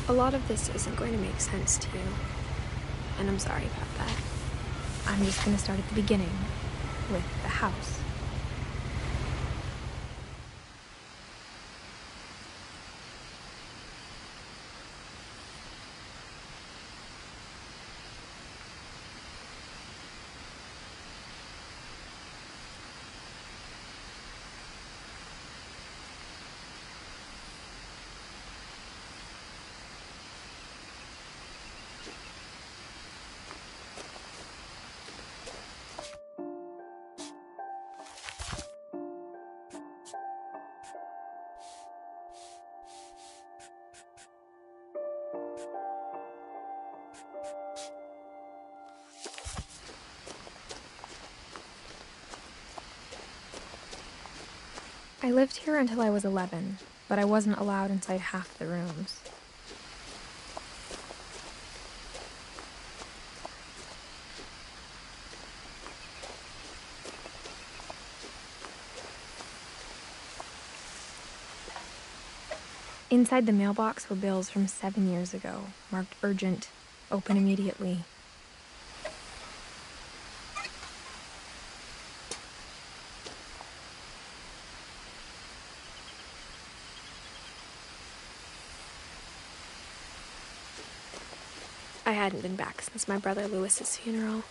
A lot of this isn't going to make sense to you, and I'm sorry about that. I'm just going to start at the beginning, with the house. I lived here until I was 11, but I wasn't allowed inside half the rooms. Inside the mailbox were bills from 7 years ago, marked urgent, open immediately. I hadn't been back since my brother Lewis's funeral.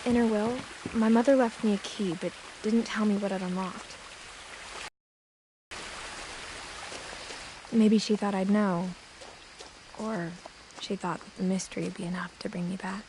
In her will, my mother left me a key, but didn't tell me what it unlocked. Maybe she thought I'd know, or she thought that the mystery would be enough to bring me back.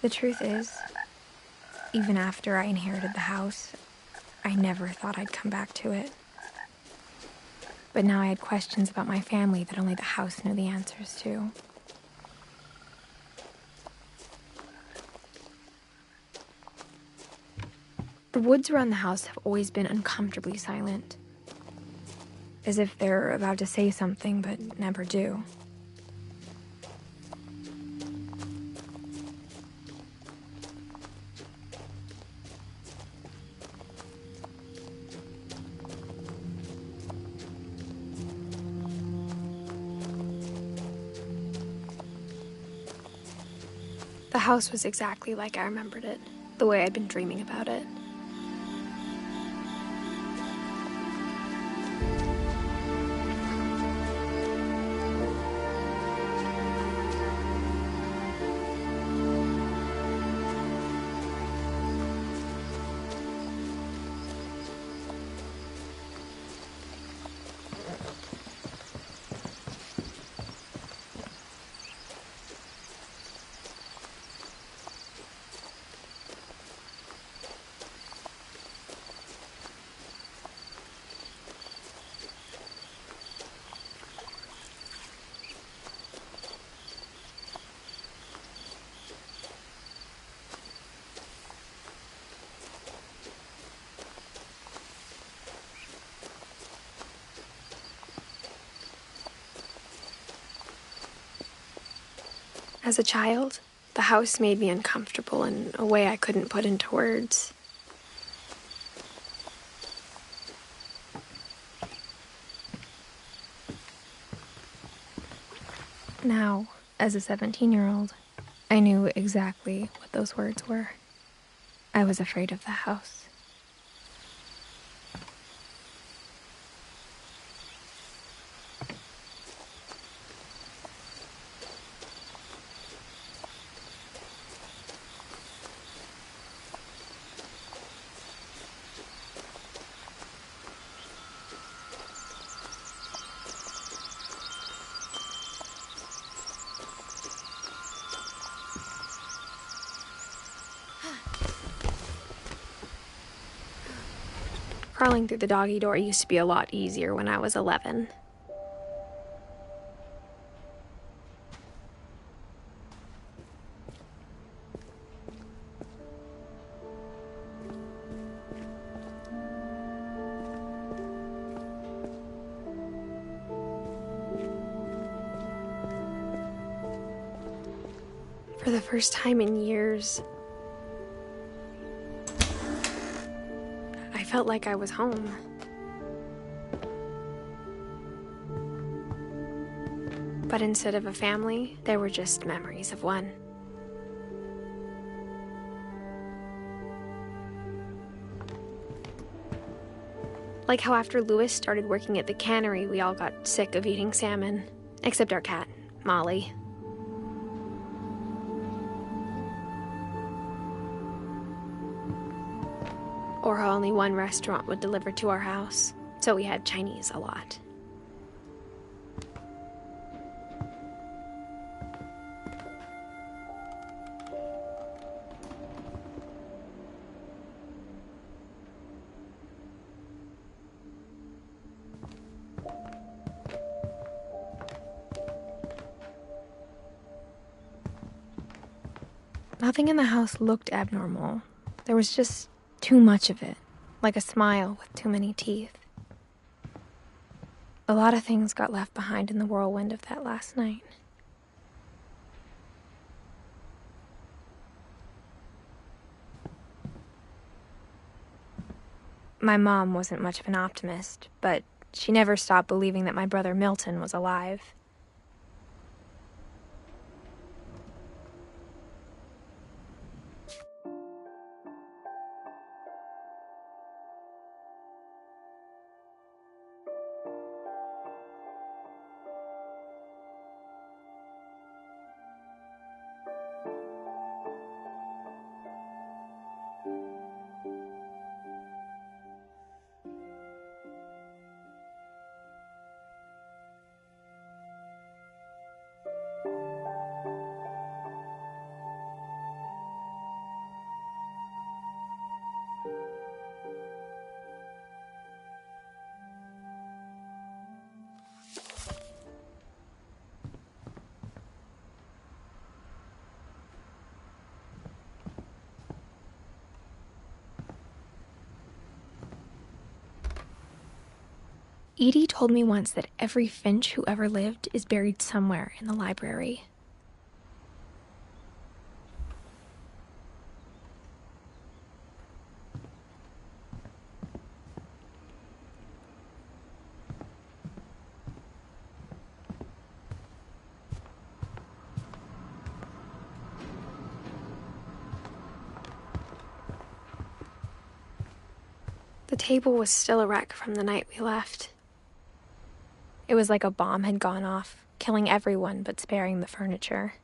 The truth is, even after I inherited the house, I never thought I'd come back to it. But now I had questions about my family that only the house knew the answers to. The woods around the house have always been uncomfortably silent, as if they're about to say something but never do. The house was exactly like I remembered it, the way I'd been dreaming about it. As a child, the house made me uncomfortable in a way I couldn't put into words. Now, as a 17-year-old, I knew exactly what those words were. I was afraid of the house. Crawling through the doggy door used to be a lot easier when I was 11. For the first time in years, I felt like I was home. But instead of a family, there were just memories of one. Like how after Louis started working at the cannery, we all got sick of eating salmon. Except our cat, Molly. Or how only one restaurant would deliver to our house, so we had Chinese a lot. Nothing in the house looked abnormal. There was just too much of it, like a smile with too many teeth. A lot of things got left behind in the whirlwind of that last night. My mom wasn't much of an optimist, but she never stopped believing that my brother Milton was alive. Edie told me once that every Finch who ever lived is buried somewhere in the library. The table was still a wreck from the night we left. It was like a bomb had gone off, killing everyone but sparing the furniture.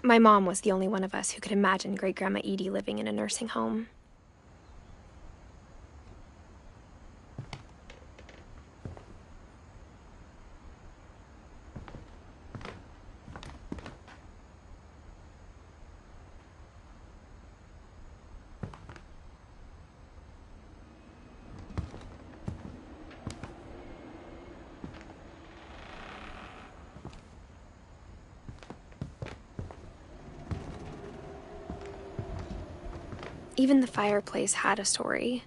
My mom was the only one of us who could imagine Great-Grandma Edie living in a nursing home. Even the fireplace had a story.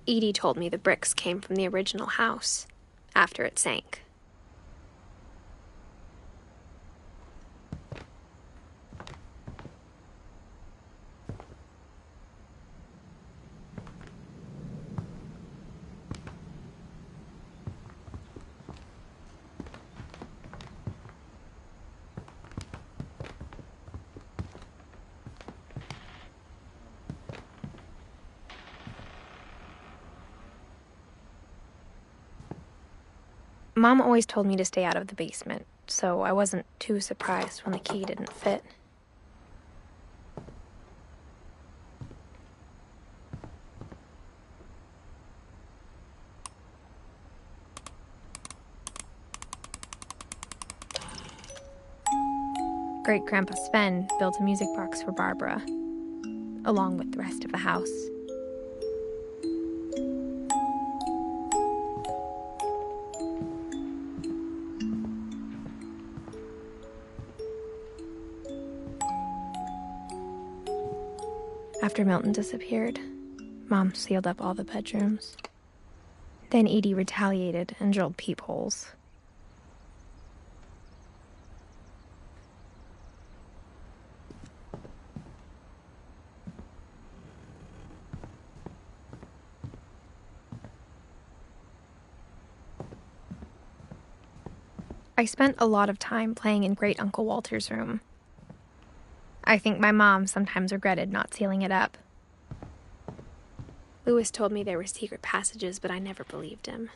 Edie told me the bricks came from the original house, after it sank. Mom always told me to stay out of the basement, so I wasn't too surprised when the key didn't fit. Great-Grandpa Sven built a music box for Barbara, along with the rest of the house. After Milton disappeared, Mom sealed up all the bedrooms. Then Edie retaliated and drilled peepholes. I spent a lot of time playing in Great Uncle Walter's room. I think my mom sometimes regretted not sealing it up. Louis told me there were secret passages, but I never believed him.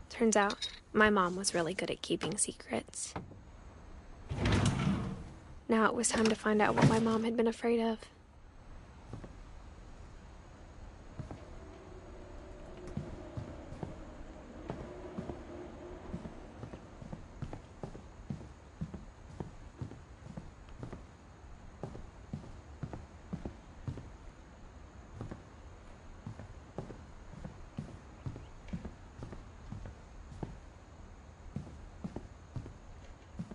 Turns out, my mom was really good at keeping secrets. Now it was time to find out what my mom had been afraid of.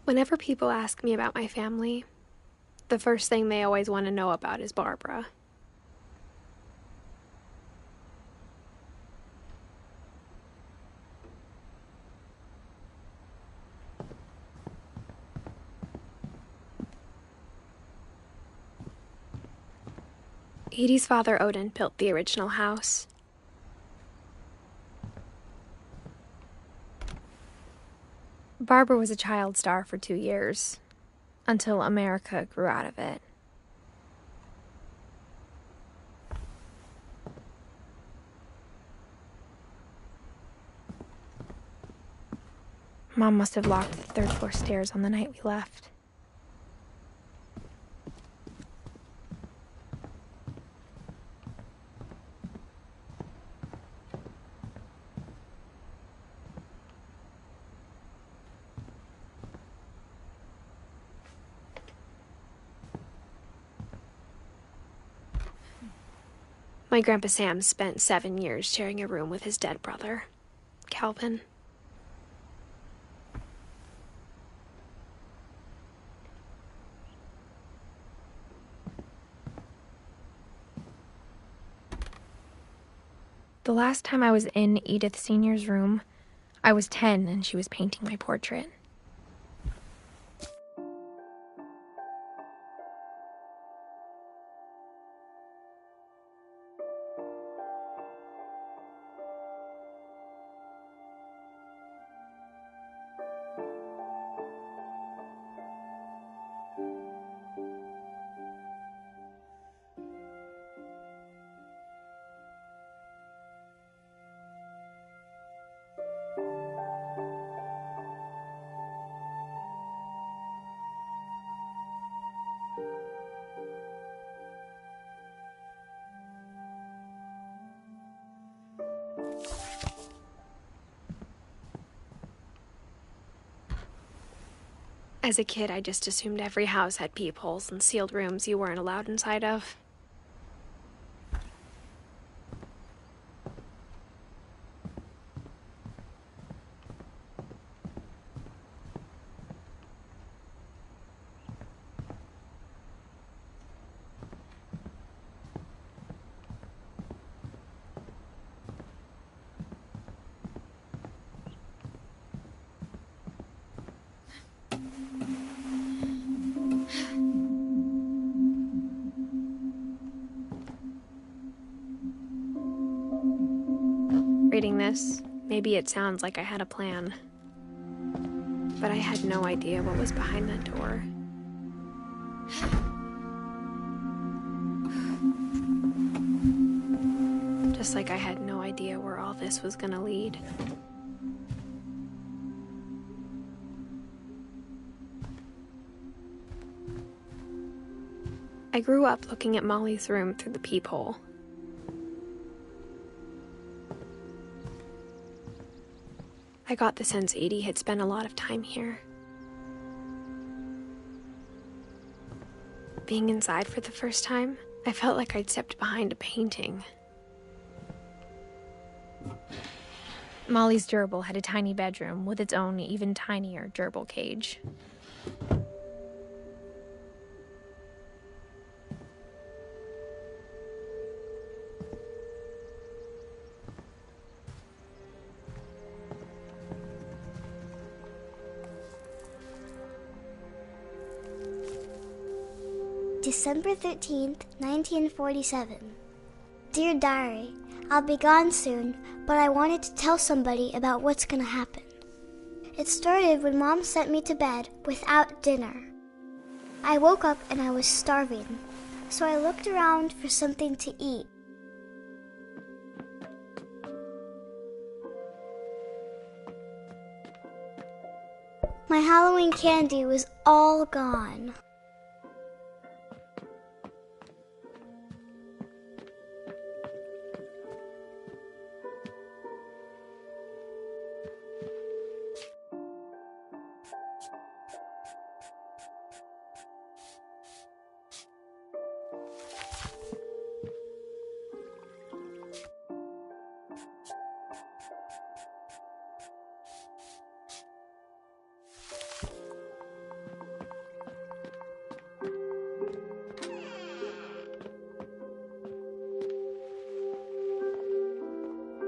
Whenever people ask me about my family, the first thing they always want to know about is Barbara. Edie's father, Odin, built the original house. Barbara was a child star for 2 years, until America grew out of it. Mom must have locked the third floor stairs on the night we left. My Grandpa Sam spent 7 years sharing a room with his dead brother, Calvin. The last time I was in Edith Sr.'s room, I was 10 and she was painting my portrait. As a kid, I just assumed every house had peepholes and sealed rooms you weren't allowed inside of. Reading this, maybe it sounds like I had a plan. But I had no idea what was behind that door. Just like I had no idea where all this was gonna lead. I grew up looking at Molly's room through the peephole. I got the sense Edie had spent a lot of time here. Being inside for the first time, I felt like I'd stepped behind a painting. Molly's gerbil had a tiny bedroom with its own even tinier gerbil cage. December 13th, 1947. Dear Diary, I'll be gone soon, but I wanted to tell somebody about what's gonna happen. It started when Mom sent me to bed without dinner. I woke up and I was starving, so I looked around for something to eat. My Halloween candy was all gone.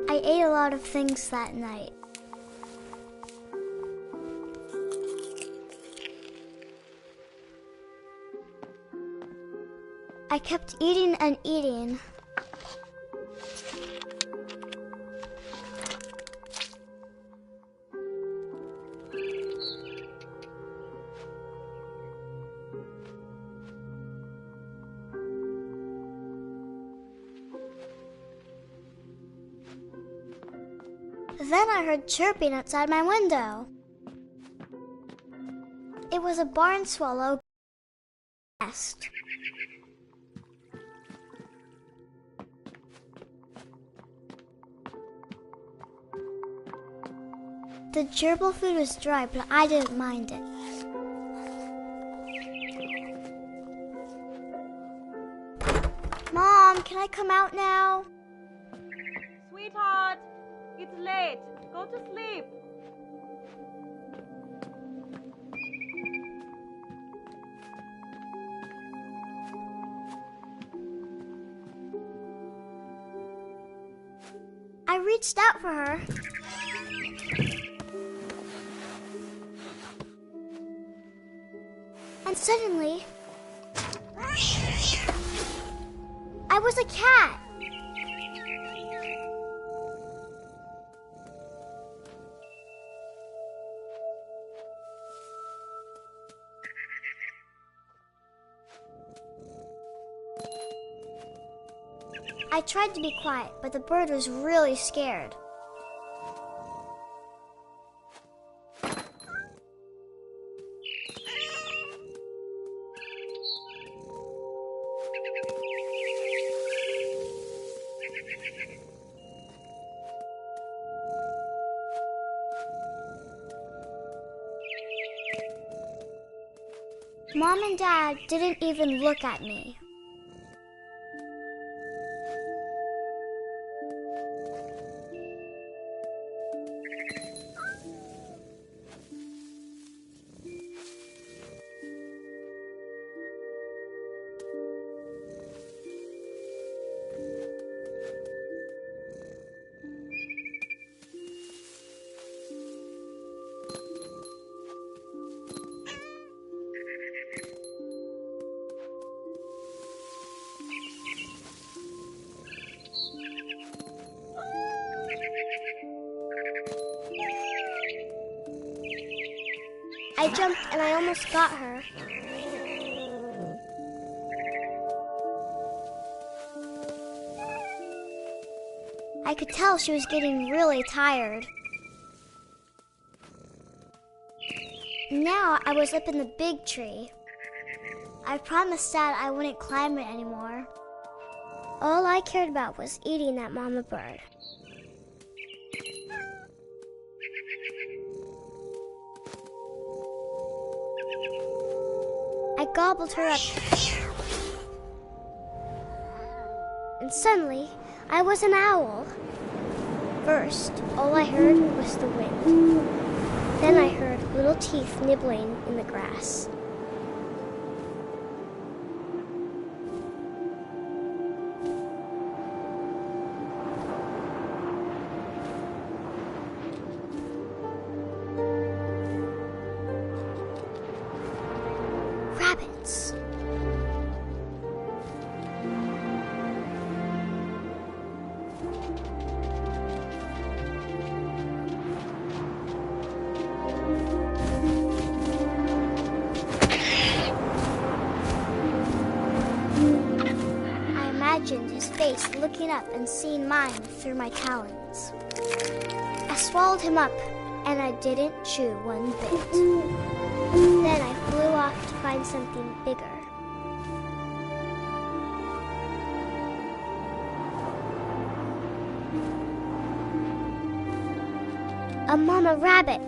I ate a lot of things that night. I kept eating and eating. Then I heard chirping outside my window. It was a barn swallow nest. The gerbil food was dry, but I didn't mind it. Mom! Mom, can I come out now? Sweetheart, it's late. Go to sleep. I reached out for her. And suddenly, I was a cat. I tried to be quiet, but the bird was really scared. Mom and Dad didn't even look at me. I jumped and I almost got her. I could tell she was getting really tired. Now I was up in the big tree. I promised Dad I wouldn't climb it anymore. All I cared about was eating that mama bird. I gobbled her up. And suddenly, I was an owl. First, all I heard was the wind. Then I heard little teeth nibbling in the grass. Rabbits. I imagined his face looking up and seeing mine through my talons. I swallowed him up, and I didn't chew one bit. Then I flew off to find something bigger. A mama rabbit.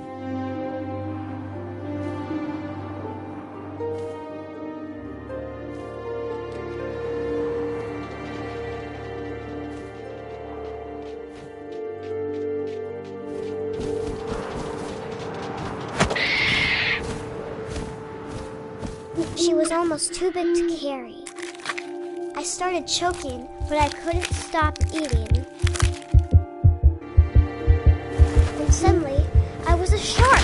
She was almost too big to carry. I started choking, but I couldn't stop eating. And suddenly, I was a shark.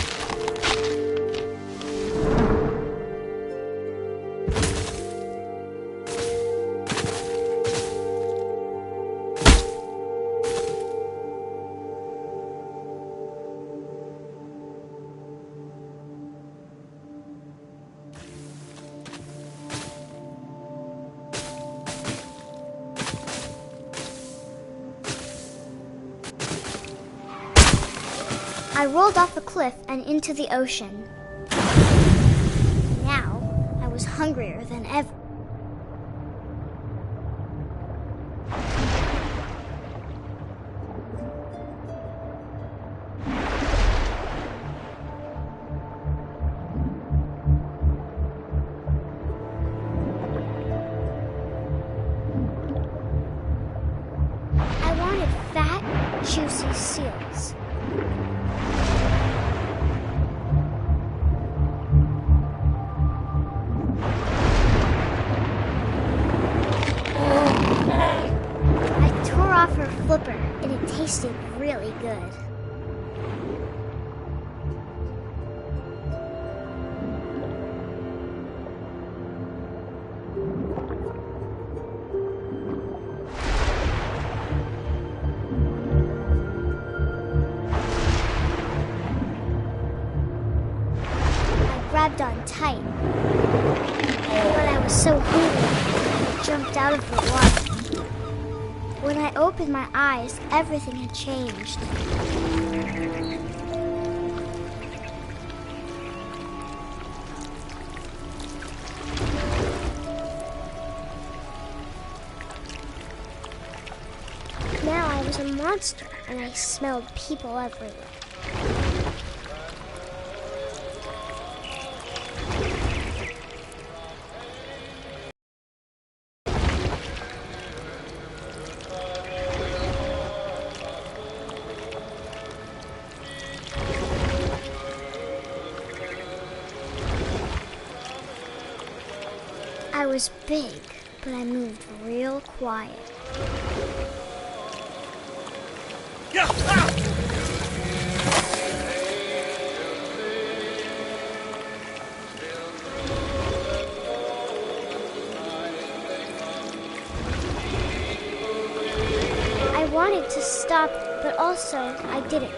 I rolled off the cliff and into the ocean. Now, I was hungrier than ever. juicy seals. I tore off her flipper, and it tasted really good. Grabbed on tight, but I was so hungry, I jumped out of the water. When I opened my eyes, everything had changed. Now I was a monster, and I smelled people everywhere. I was big, but I moved real quiet. I wanted to stop, but also I didn't.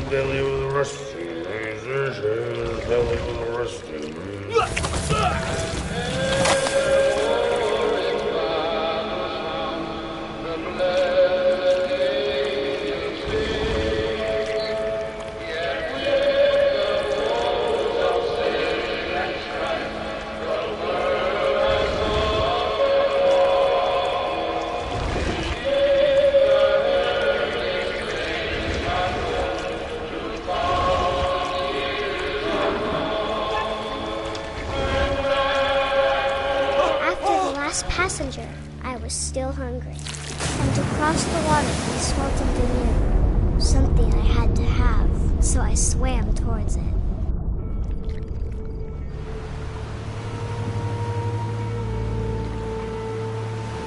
Belly with a rusty razor, belly with a rusty Passenger, I was still hungry. And across the water, I smelled something new. Something I had to have, so I swam towards it.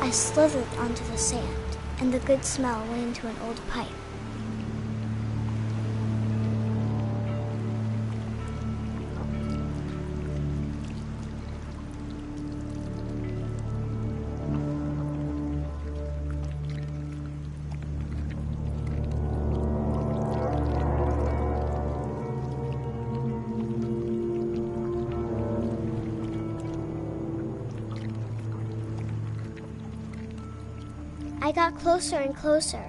I slithered onto the sand, and the good smell went into an old pipe. I got closer and closer.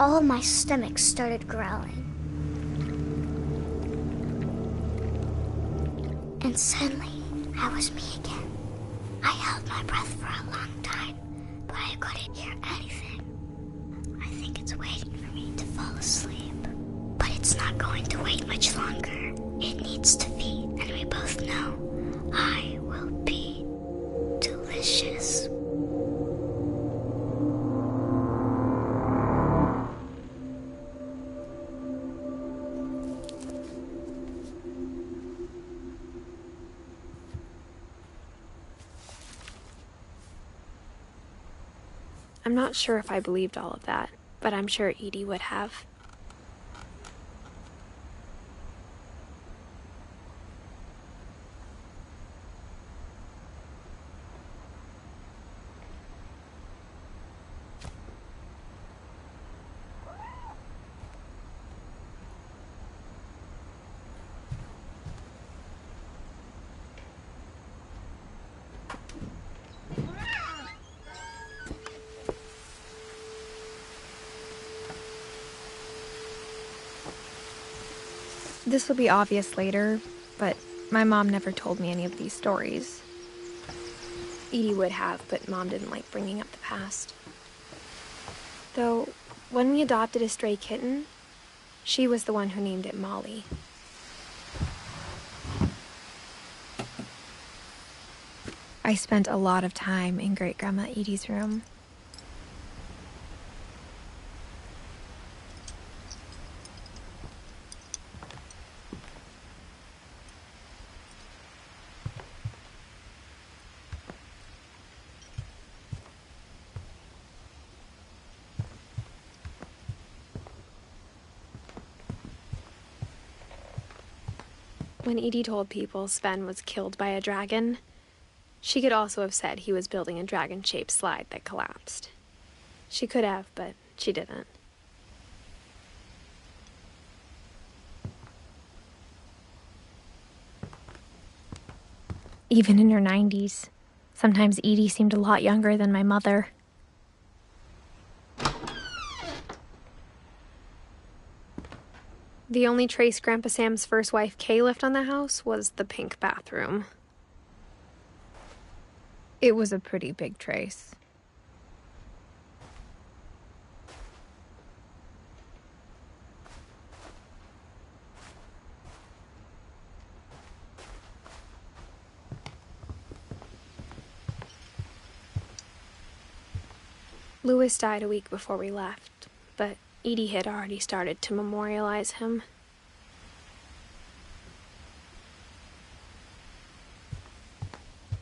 All of my stomach started growling. And suddenly, I was me again. I held my breath for a long time, but I couldn't hear anything. I think it's waiting for me to fall asleep. But it's not going to wait much longer. It needs to feed, and we both know I will be delicious. I'm not sure if I believed all of that, but I'm sure Edie would have. This will be obvious later, but my mom never told me any of these stories. Edie would have, but Mom didn't like bringing up the past. Though, when we adopted a stray kitten, she was the one who named it Molly. I spent a lot of time in Great-Grandma Edie's room. When Edie told people Sven was killed by a dragon, she could also have said he was building a dragon-shaped slide that collapsed. She could have, but she didn't. Even in her 90s, sometimes Edie seemed a lot younger than my mother. The only trace Grandpa Sam's first wife, Kay, left on the house was the pink bathroom. It was a pretty big trace. Louis died a week before we left, but Edie had already started to memorialize him.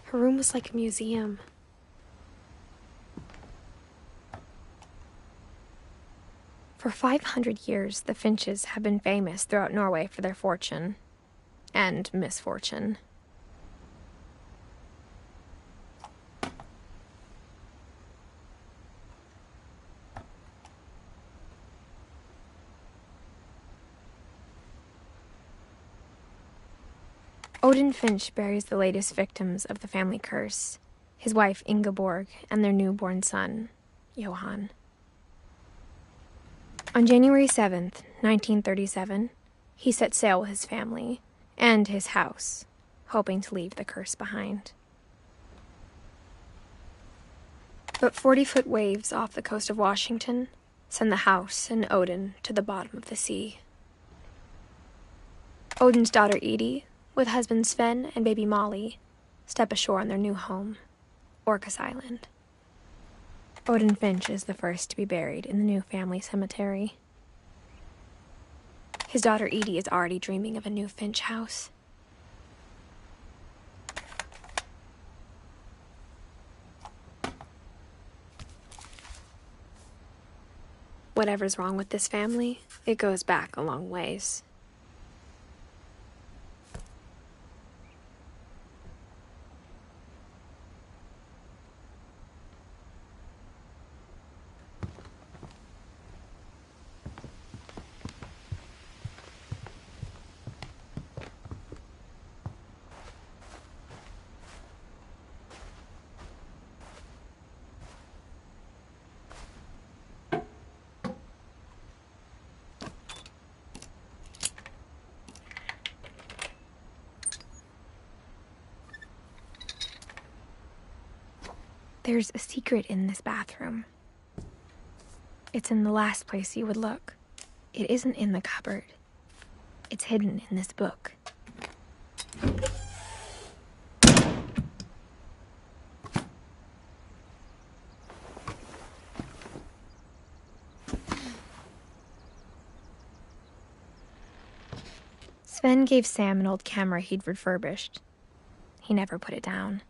Her room was like a museum. For 500 years, the Finches have been famous throughout Norway for their fortune and misfortune. Odin Finch buries the latest victims of the family curse, his wife Ingeborg and their newborn son, Johan. On January 7th, 1937, he set sail with his family and his house, hoping to leave the curse behind. But 40-foot waves off the coast of Washington send the house and Odin to the bottom of the sea. Odin's daughter Edie, with husband Sven and baby Molly, step ashore on their new home, Orcas Island. Odin Finch is the first to be buried in the new family cemetery. His daughter Edie is already dreaming of a new Finch house. Whatever's wrong with this family, it goes back a long ways. There's a secret in this bathroom. It's in the last place you would look. It isn't in the cupboard. It's hidden in this book. Sven gave Sam an old camera he'd refurbished. He never put it down.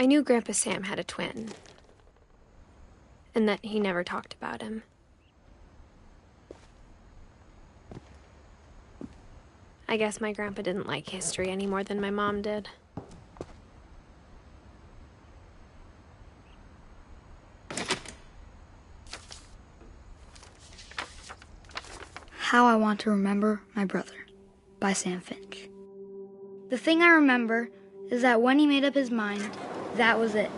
I knew Grandpa Sam had a twin, and that he never talked about him. I guess my grandpa didn't like history any more than my mom did. How I Want to Remember My Brother by Sam Finch. The thing I remember is that when he made up his mind, that was it.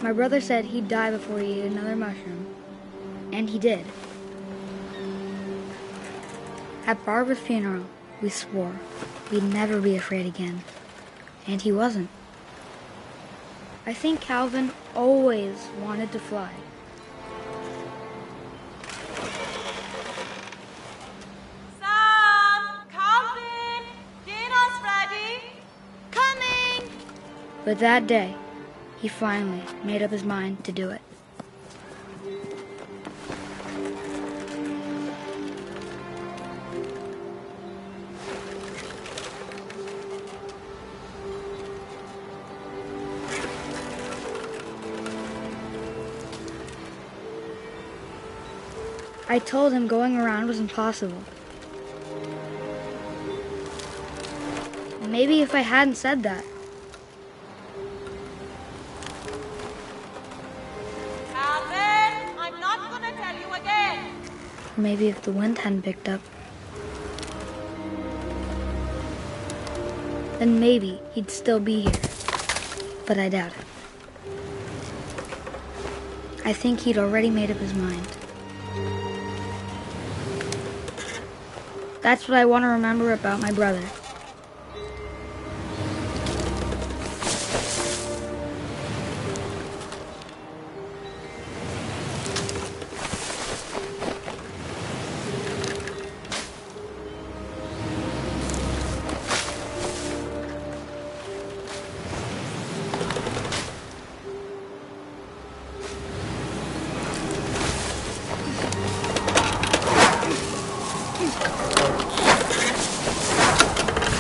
My brother said he'd die before he ate another mushroom, and he did. At Barbara's funeral, we swore we'd never be afraid again, and he wasn't. I think Calvin always wanted to fly. Sam! Calvin! Dinner's ready! Coming! But that day, he finally made up his mind to do it. I told him going around was impossible. Maybe if I hadn't said that, Calvin! I'm not gonna tell you again! or maybe if the wind hadn't picked up, then maybe he'd still be here. But I doubt it. I think he'd already made up his mind. That's what I want to remember about my brother.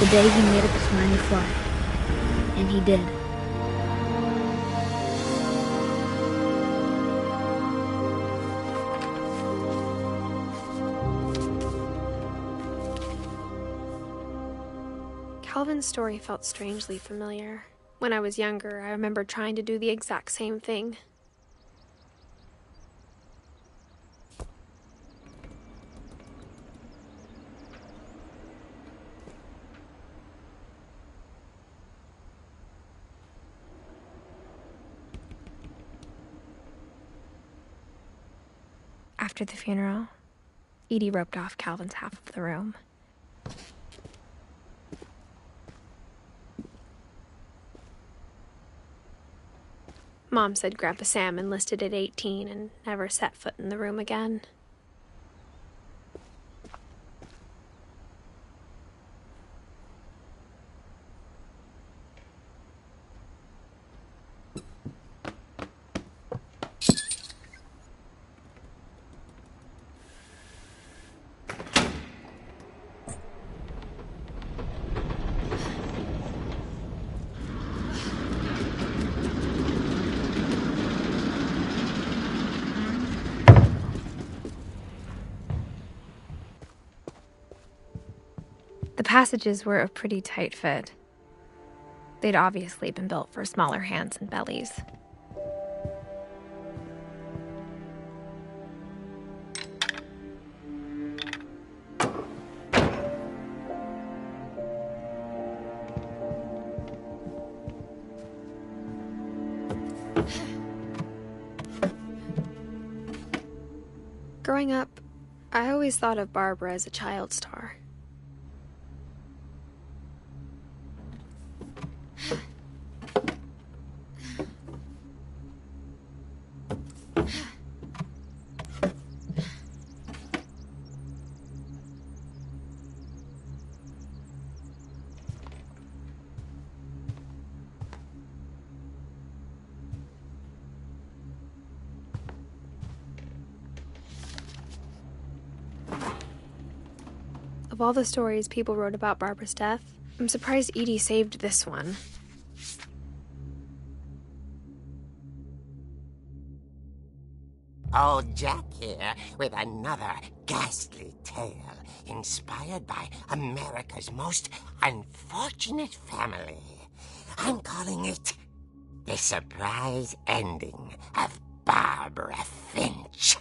The day he made up his mind to fly. And he did. Calvin's story felt strangely familiar. When I was younger, I remember trying to do the exact same thing. After the funeral, Edie roped off Calvin's half of the room. Mom said Grandpa Sam enlisted at 18 and never set foot in the room again. The passages were a pretty tight fit. They'd obviously been built for smaller hands and bellies. Growing up, I always thought of Barbara as a child star. all the stories people wrote about Barbara's death, I'm surprised Edie saved this one. Old Jack here with another ghastly tale inspired by America's most unfortunate family. I'm calling it The Surprise Ending of Barbara Finch.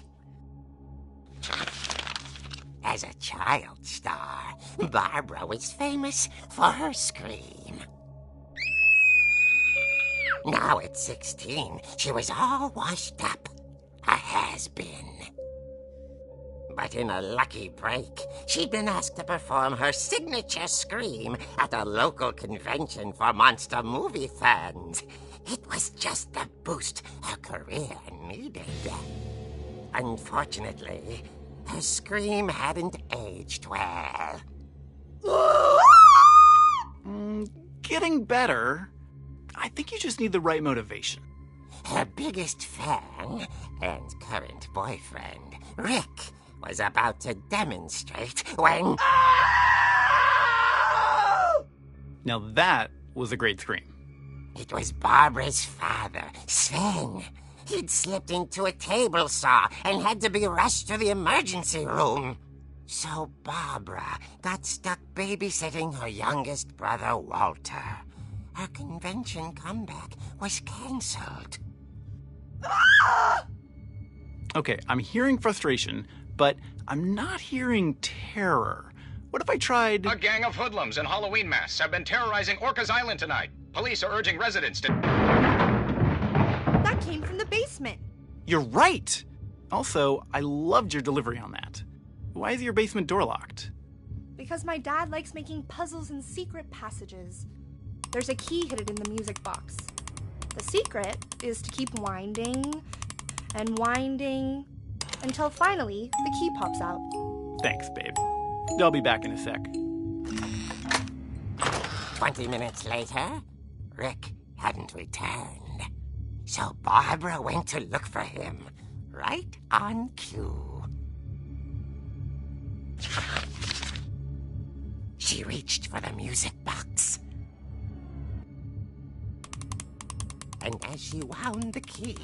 As a child star, Barbara was famous for her scream. Now at 16, she was all washed up. A has-been. But in a lucky break, she'd been asked to perform her signature scream at a local convention for monster movie fans. It was just the boost her career needed. Unfortunately, her scream hadn't aged well. Getting better. I think you just need the right motivation. Her biggest fan and current boyfriend, Rick, was about to demonstrate when... Now that was a great scream. It was Barbara's father, Sven. He'd slipped into a table saw and had to be rushed to the emergency room. So Barbara got stuck babysitting her youngest brother, Walter. Her convention comeback was cancelled. Okay, I'm hearing frustration, but I'm not hearing terror. What if I tried... A gang of hoodlums in Halloween masks have been terrorizing Orcas Island tonight. Police are urging residents to... That came from the basement. You're right! Also, I loved your delivery on that. Why is your basement door locked? Because my dad likes making puzzles and secret passages. There's a key hidden in the music box. The secret is to keep winding and winding until finally the key pops out. Thanks, babe. I'll be back in a sec. 20 minutes later, Rick hadn't returned. So Barbara went to look for him, right on cue. She reached for the music box. And as she wound the key,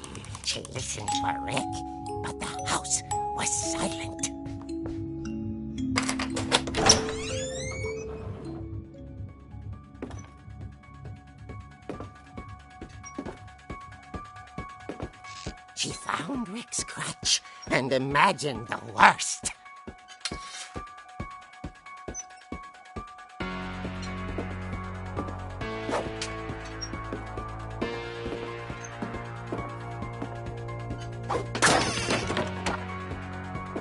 she listened for Rick, but the house was silent. She found Rick's crutch and imagined the worst.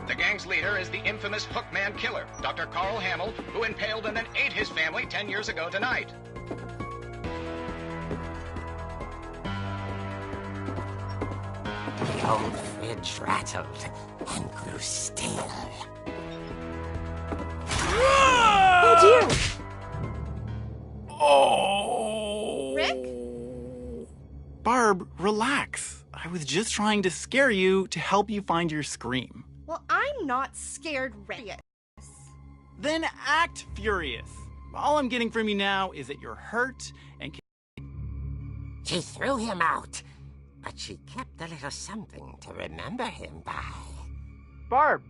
The gang's leader is the infamous Hookman killer, Dr. Carl Hamill, who impaled and then ate his family 10 years ago tonight. The old fridge rattled and grew still. Oh dear! Oh! Rick? Barb, relax. I was just trying to scare you to help you find your scream. Well, I'm not scared, Rick. Then act furious. All I'm getting from you now is that you're hurt and... She threw him out, but she kept a little something to remember him by. Barb,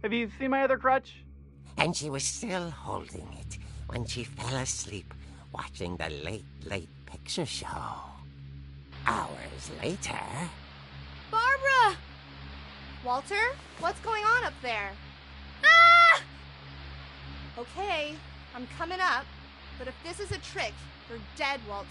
have you seen my other crutch? And she was still holding it when she fell asleep watching the Late Picture Show. Hours later... Barbara! Walter, what's going on up there? Ah! Okay, I'm coming up, but if this is a trick, you're dead, Walter.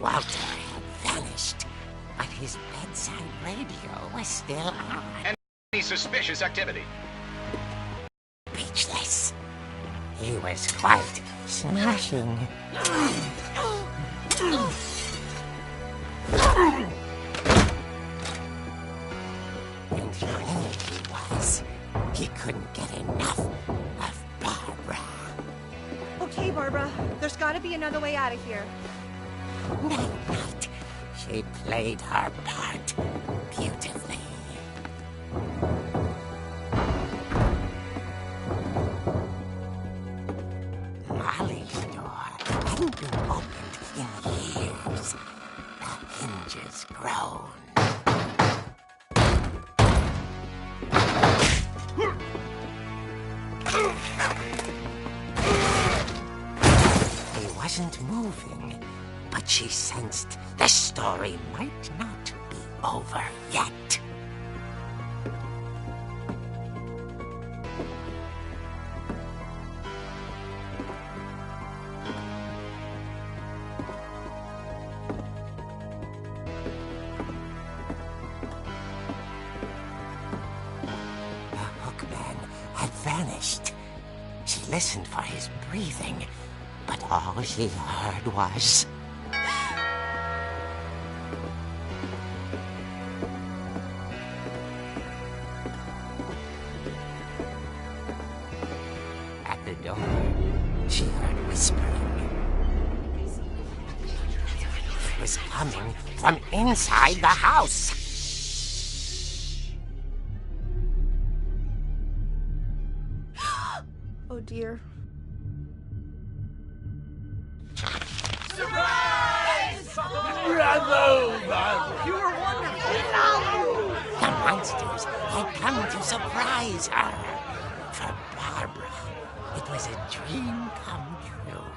Walter had vanished, but his bedside radio was still on. Any suspicious activity? Speechless. He was quite smashing. And there he was. He couldn't get enough of Barbara. Okay, Barbara, there's gotta be another way out of here. That night, she played her part beautifully. Molly's door hadn't been opened in years. The hinges groaned. He wasn't moving, but she sensed the story might not be over yet. The hookman had vanished. She listened for his breathing, but all she heard was... At the door, she heard whispering. It was coming from inside the house. Oh dear. The monsters had come to surprise her. For Barbara, it was a dream come true.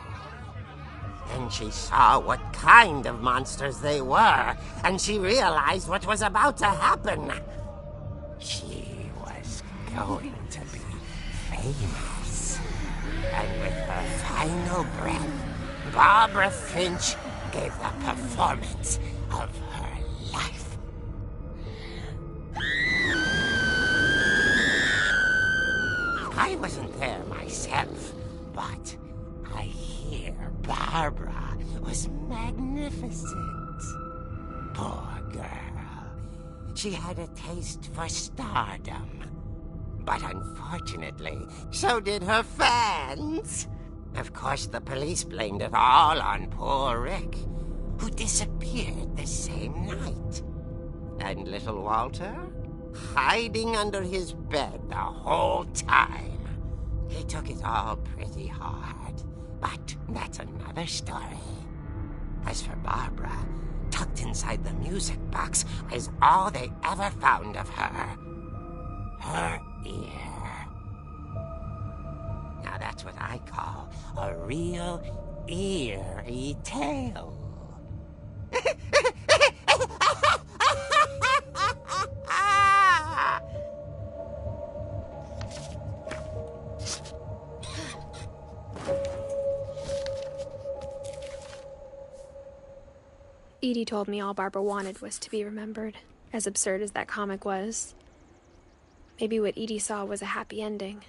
Then she saw what kind of monsters they were, and she realized what was about to happen. She was going to be famous. And with her final breath, Barbara Finch gave the performance of her life. I wasn't there myself, but I hear Barbara was magnificent. Poor girl. She had a taste for stardom. But unfortunately, so did her fans. Of course, the police blamed it all on poor Rick, who disappeared the same night. And little Walter? Hiding under his bed the whole time. He took it all pretty hard, but that's another story. As for Barbara, tucked inside the music box is all they ever found of her. Her ear. Now that's what I call a real eerie tale. Edie told me all Barbara wanted was to be remembered, as absurd as that comic was. Maybe what Edie saw was a happy ending.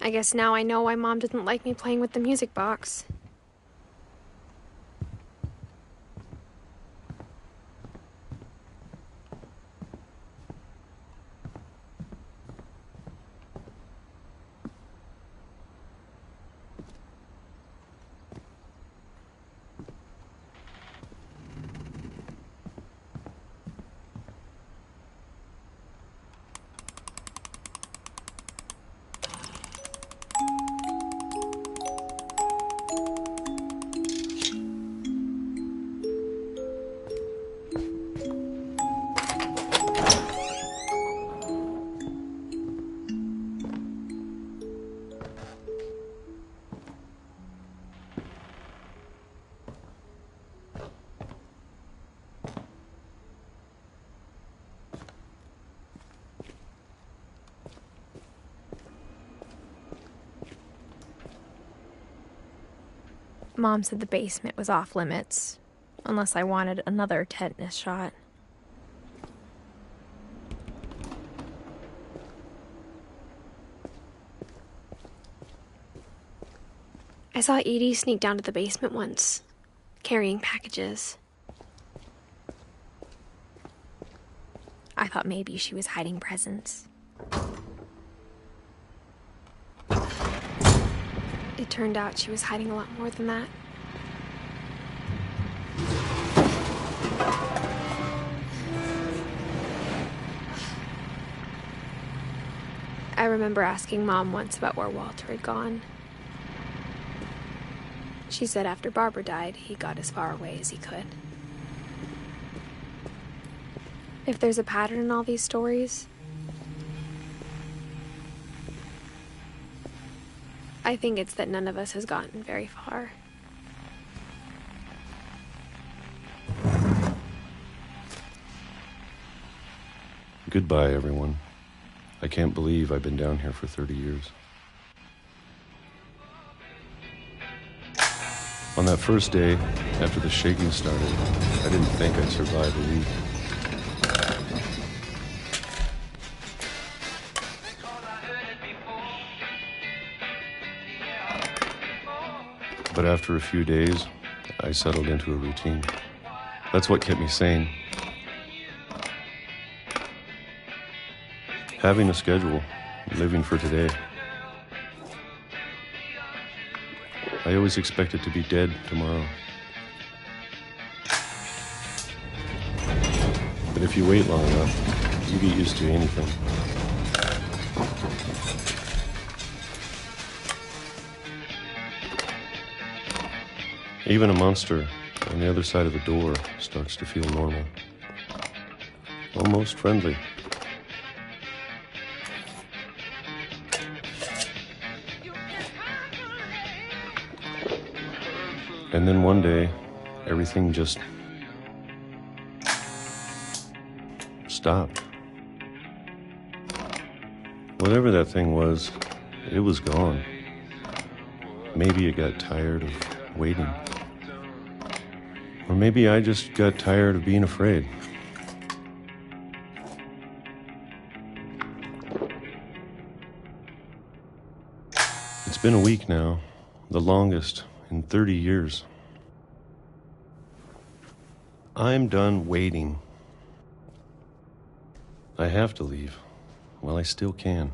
I guess now I know why Mom didn't like me playing with the music box. Mom said the basement was off limits, unless I wanted another tetanus shot. I saw Edie sneak down to the basement once, carrying packages. I thought maybe she was hiding presents. It turned out she was hiding a lot more than that. I remember asking Mom once about where Walter had gone. She said after Barbara died, he got as far away as he could. If there's a pattern in all these stories, I think it's that none of us has gotten very far. Goodbye, everyone. I can't believe I've been down here for 30 years. On that first day, after the shaking started, I didn't think I'd survive a week. But after a few days, I settled into a routine. That's what kept me sane. Having a schedule, living for today. I always expected to be dead tomorrow. But if you wait long enough, you get used to anything. Even a monster on the other side of the door starts to feel normal. Almost friendly. And then one day, everything just stopped. Whatever that thing was, it was gone. Maybe it got tired of waiting. Or maybe I just got tired of being afraid. It's been a week now, the longest in 30 years. I'm done waiting. I have to leave while I still can.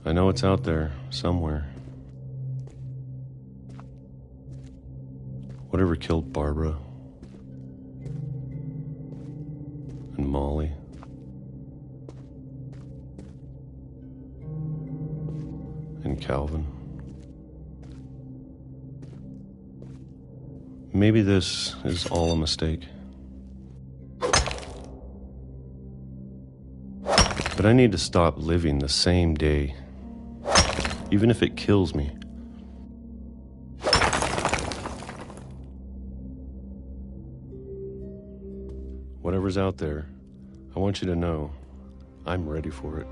I know it's out there, somewhere. Whatever killed Barbara and Molly and Calvin. Maybe this is all a mistake. But I need to stop living the same day, even if it kills me. Whatever's out there, I want you to know I'm ready for it.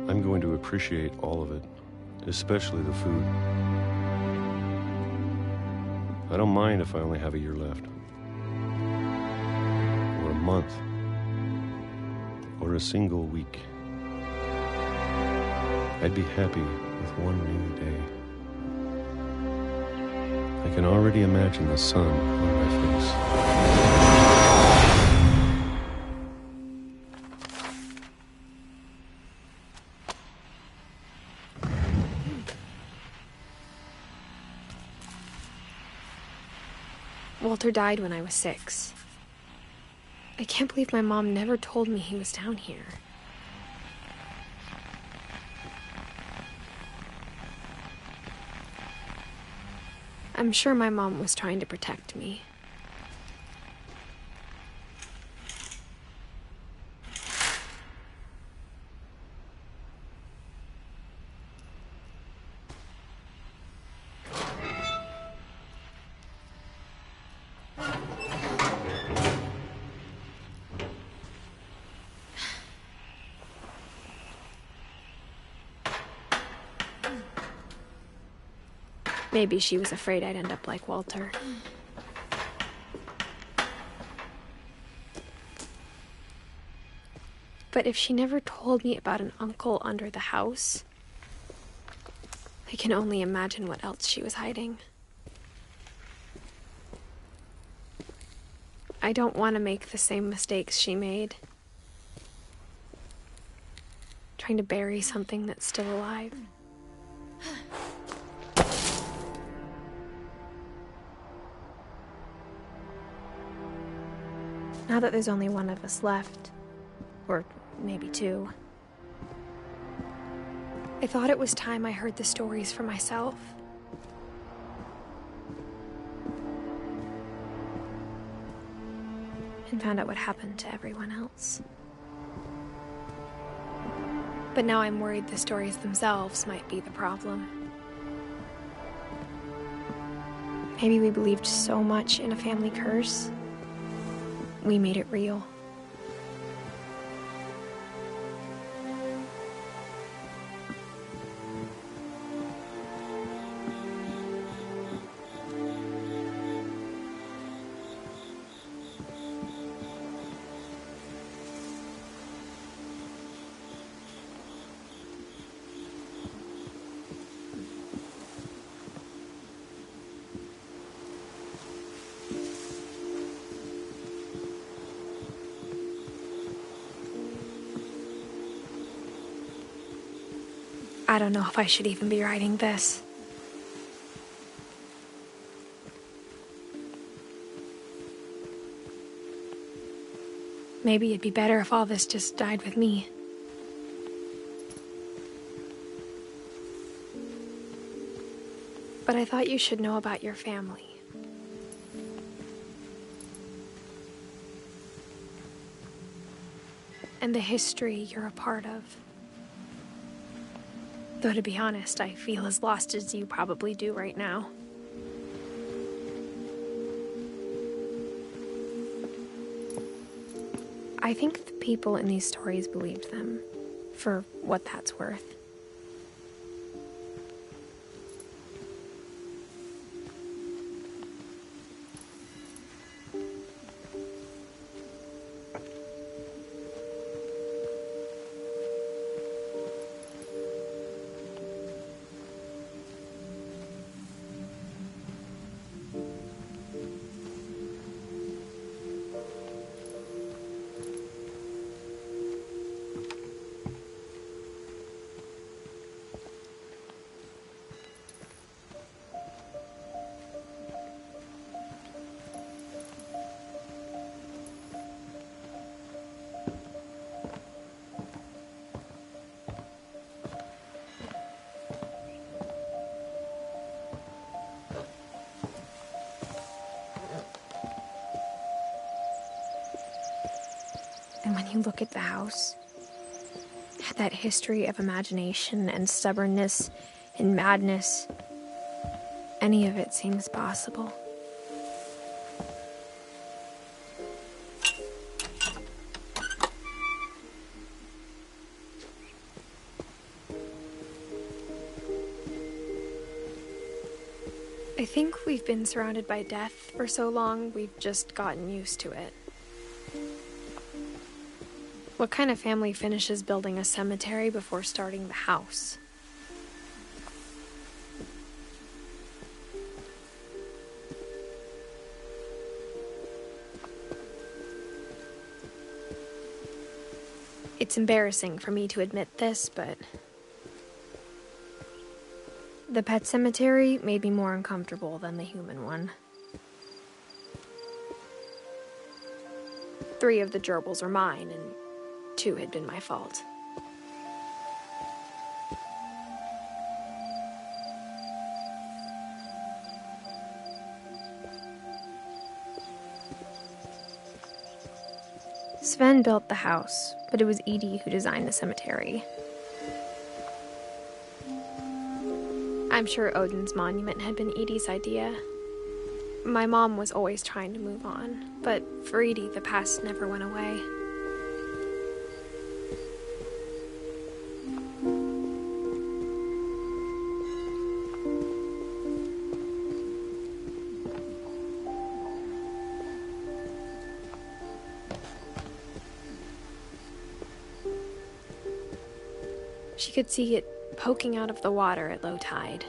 I'm going to appreciate all of it, especially the food. I don't mind if I only have a year left, or a month, or a single week. I'd be happy with one new day. I can already imagine the sun on my face. Walter died when I was 6. I can't believe my mom never told me he was down here. I'm sure my mom was trying to protect me. Maybe she was afraid I'd end up like Walter. But if she never told me about an uncle under the house, I can only imagine what else she was hiding. I don't want to make the same mistakes she made. Trying to bury something that's still alive. Now that there's only one of us left, or maybe 2, I thought it was time I heard the stories for myself. And found out what happened to everyone else. But now I'm worried the stories themselves might be the problem. Maybe we believed so much in a family curse, we made it real. I don't know if I should even be writing this. Maybe it'd be better if all this just died with me. But I thought you should know about your family. And the history you're a part of. Though to be honest, I feel as lost as you probably do right now. I think the people in these stories believed them, for what that's worth. And when you look at the house, that history of imagination and stubbornness and madness, any of it seems possible. I think we've been surrounded by death for so long, we've just gotten used to it. What kind of family finishes building a cemetery before starting the house? It's embarrassing for me to admit this, but the pet cemetery made me more uncomfortable than the human one. 3 of the gerbils were mine, and 2 had been my fault. Sven built the house, but it was Edie who designed the cemetery. I'm sure Odin's monument had been Edie's idea. My mom was always trying to move on, but for Edie, the past never went away. She could see it poking out of the water at low tide.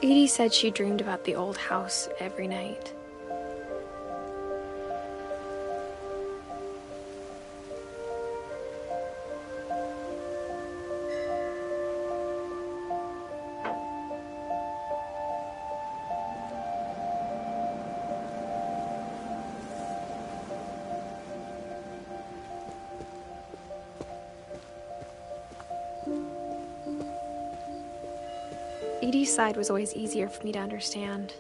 Edie said she dreamed about the old house every night. Edie's side was always easier for me to understand.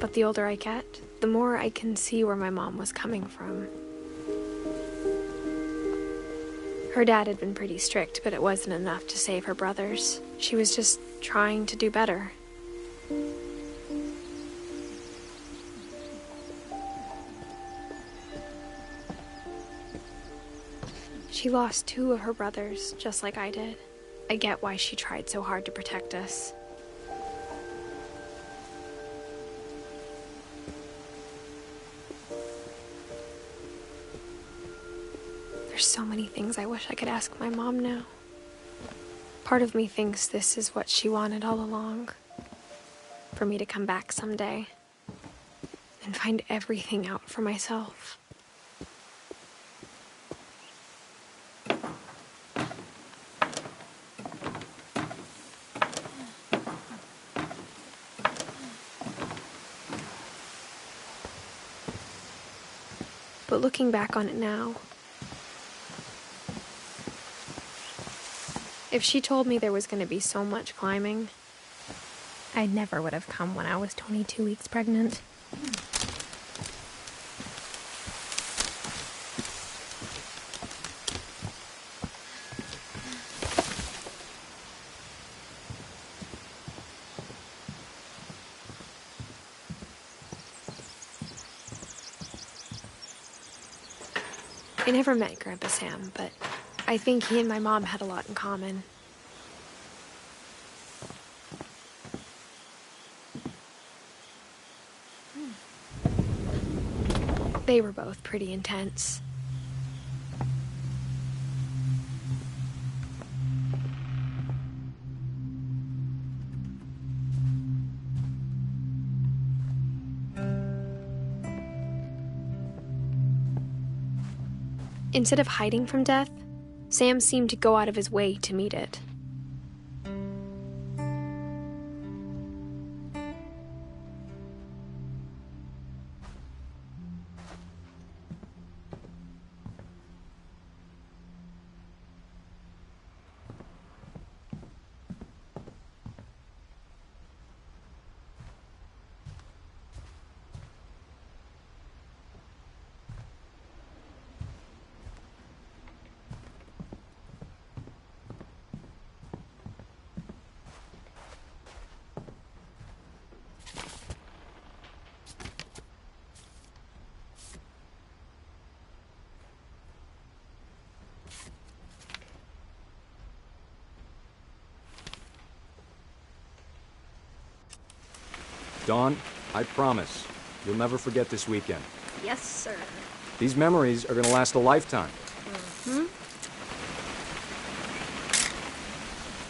But the older I get, the more I can see where my mom was coming from. Her dad had been pretty strict, but it wasn't enough to save her brothers. She was just trying to do better. She lost 2 of her brothers, just like I did. I get why she tried so hard to protect us. There's so many things I wish I could ask my mom now. Part of me thinks this is what she wanted all along. For me to come back someday and find everything out for myself. But looking back on it now, if she told me there was going to be so much climbing, I never would have come when I was 22 weeks pregnant. I never met Grandpa Sam, but I think he and my mom had a lot in common. They were both pretty intense. Instead of hiding from death, Sam seemed to go out of his way to meet it. Dawn, I promise, you'll never forget this weekend. Yes, sir. These memories are gonna last a lifetime. Mm-hmm.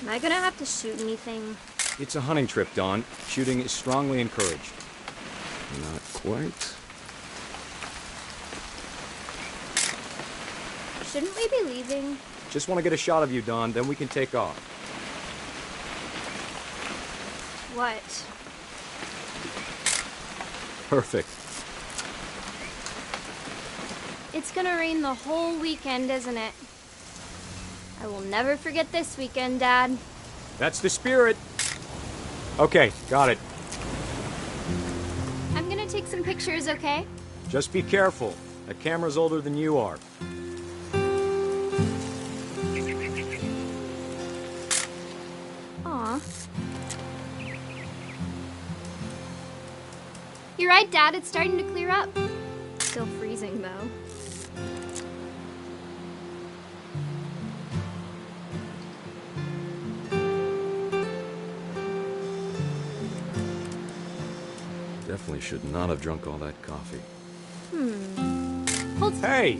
Am I gonna have to shoot anything? It's a hunting trip, Dawn. Shooting is strongly encouraged. Not quite. Shouldn't we be leaving? Just want to get a shot of you, Dawn, then we can take off. What? Perfect. It's gonna rain the whole weekend, isn't it? I will never forget this weekend, Dad. That's the spirit. Okay, got it. I'm gonna take some pictures, okay? Just be careful. That camera's older than you are. Aw. You're right, Dad. It's starting to clear up. Still freezing, though. Definitely should not have drunk all that coffee. Hold. Hey!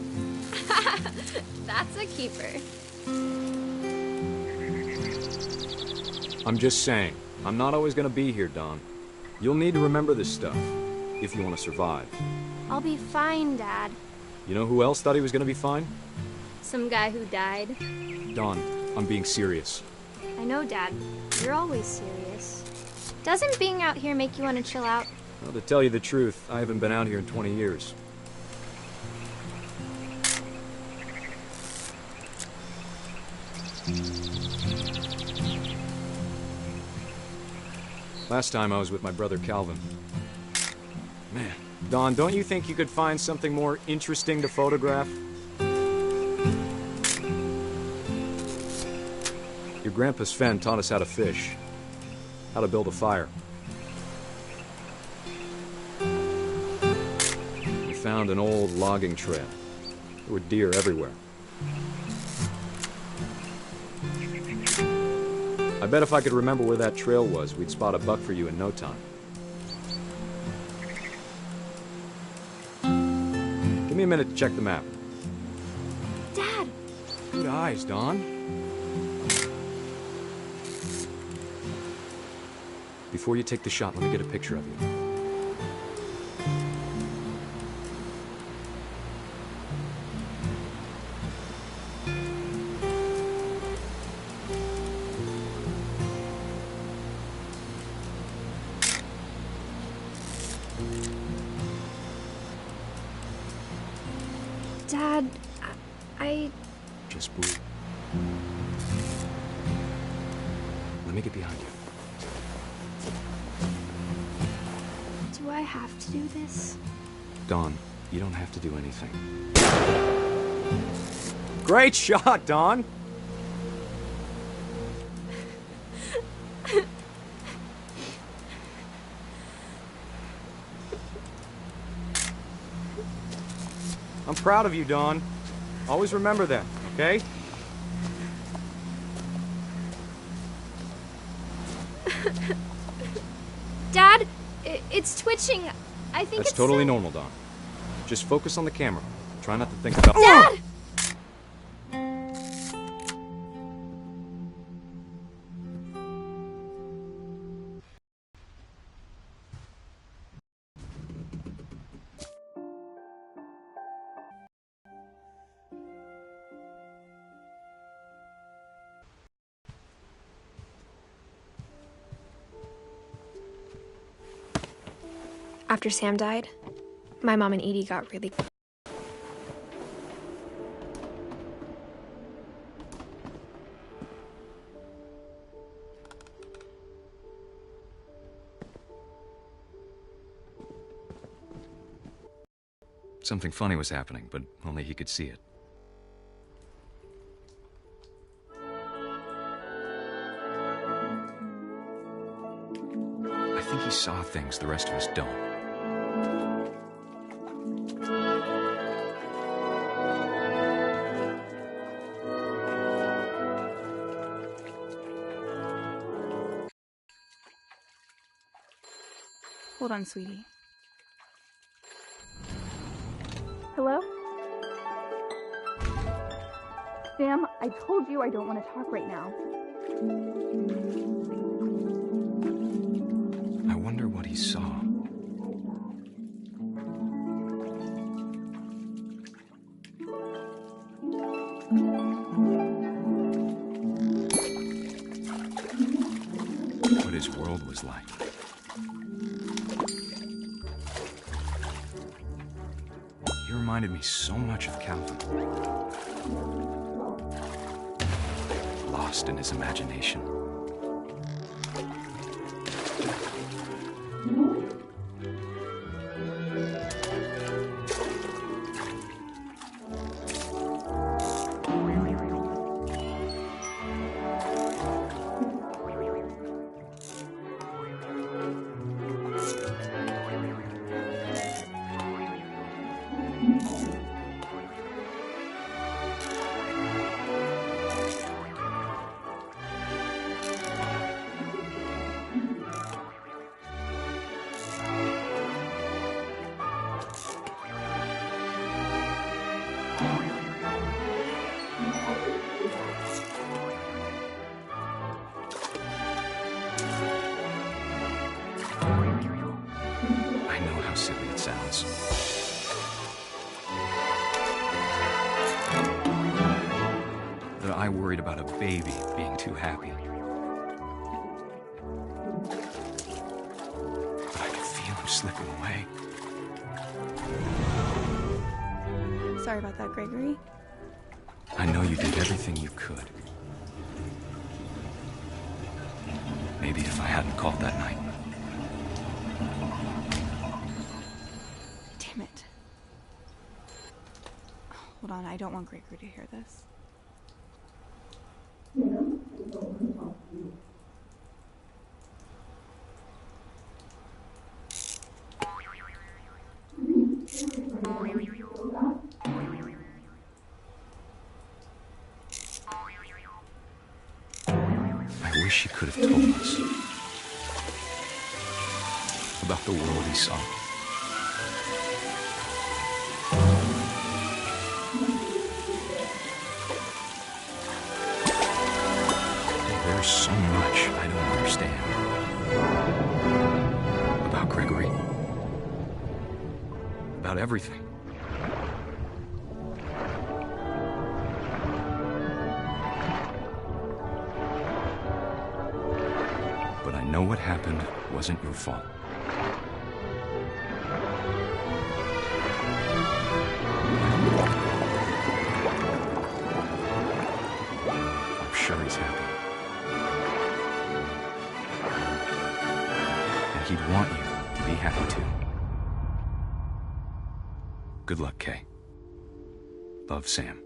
That's a keeper. I'm just saying, I'm not always gonna be here, Dawn. You'll need to remember this stuff, if you want to survive. I'll be fine, Dad. You know who else thought he was gonna be fine? Some guy who died. Dawn, I'm being serious. I know, Dad. You're always serious. Doesn't being out here make you want to chill out? Well, to tell you the truth, I haven't been out here in 20 years. Last time I was with my brother Calvin. Man, Dawn, don't you think you could find something more interesting to photograph? Your grandpa Sven taught us how to fish, how to build a fire. We found an old logging trail. There were deer everywhere. I bet if I could remember where that trail was, we'd spot a buck for you in no time. Give me a minute to check the map. Dad! Good eyes, Dawn. Before you take the shot, let me get a picture of you. Dad, I... Just move. Let me get behind you. Do I have to do this? Dawn, you don't have to do anything. Great shot, Dawn! I'm proud of you, Dawn. Always remember that, okay? Dad, it's twitching. I think That's it's totally so... normal, Dawn. Just focus on the camera. Try not to think about... Dad! After Sam died, my mom and Edie got really... Something funny was happening, but only he could see it. I think he saw things the rest of us don't. Hold on, sweetie. Hello? Sam, I told you I don't want to talk right now. I wonder what he saw. was like. He reminded me so much of Calvin. Lost in his imagination. I know how silly it sounds. That I worried about a baby being too happy. But I could feel him slipping away. Sorry about that, Gregory. I know you did everything you could. Maybe if I hadn't called that night. Damn it. Hold on, I don't want Gregory to hear this. I wish he could have told us about the world he saw. There's so much I don't understand about Gregory, about everything. But I know what happened wasn't your fault. I'm sure he's happy. And he'd want you to be happy too. Good luck, Kay. Love, Sam.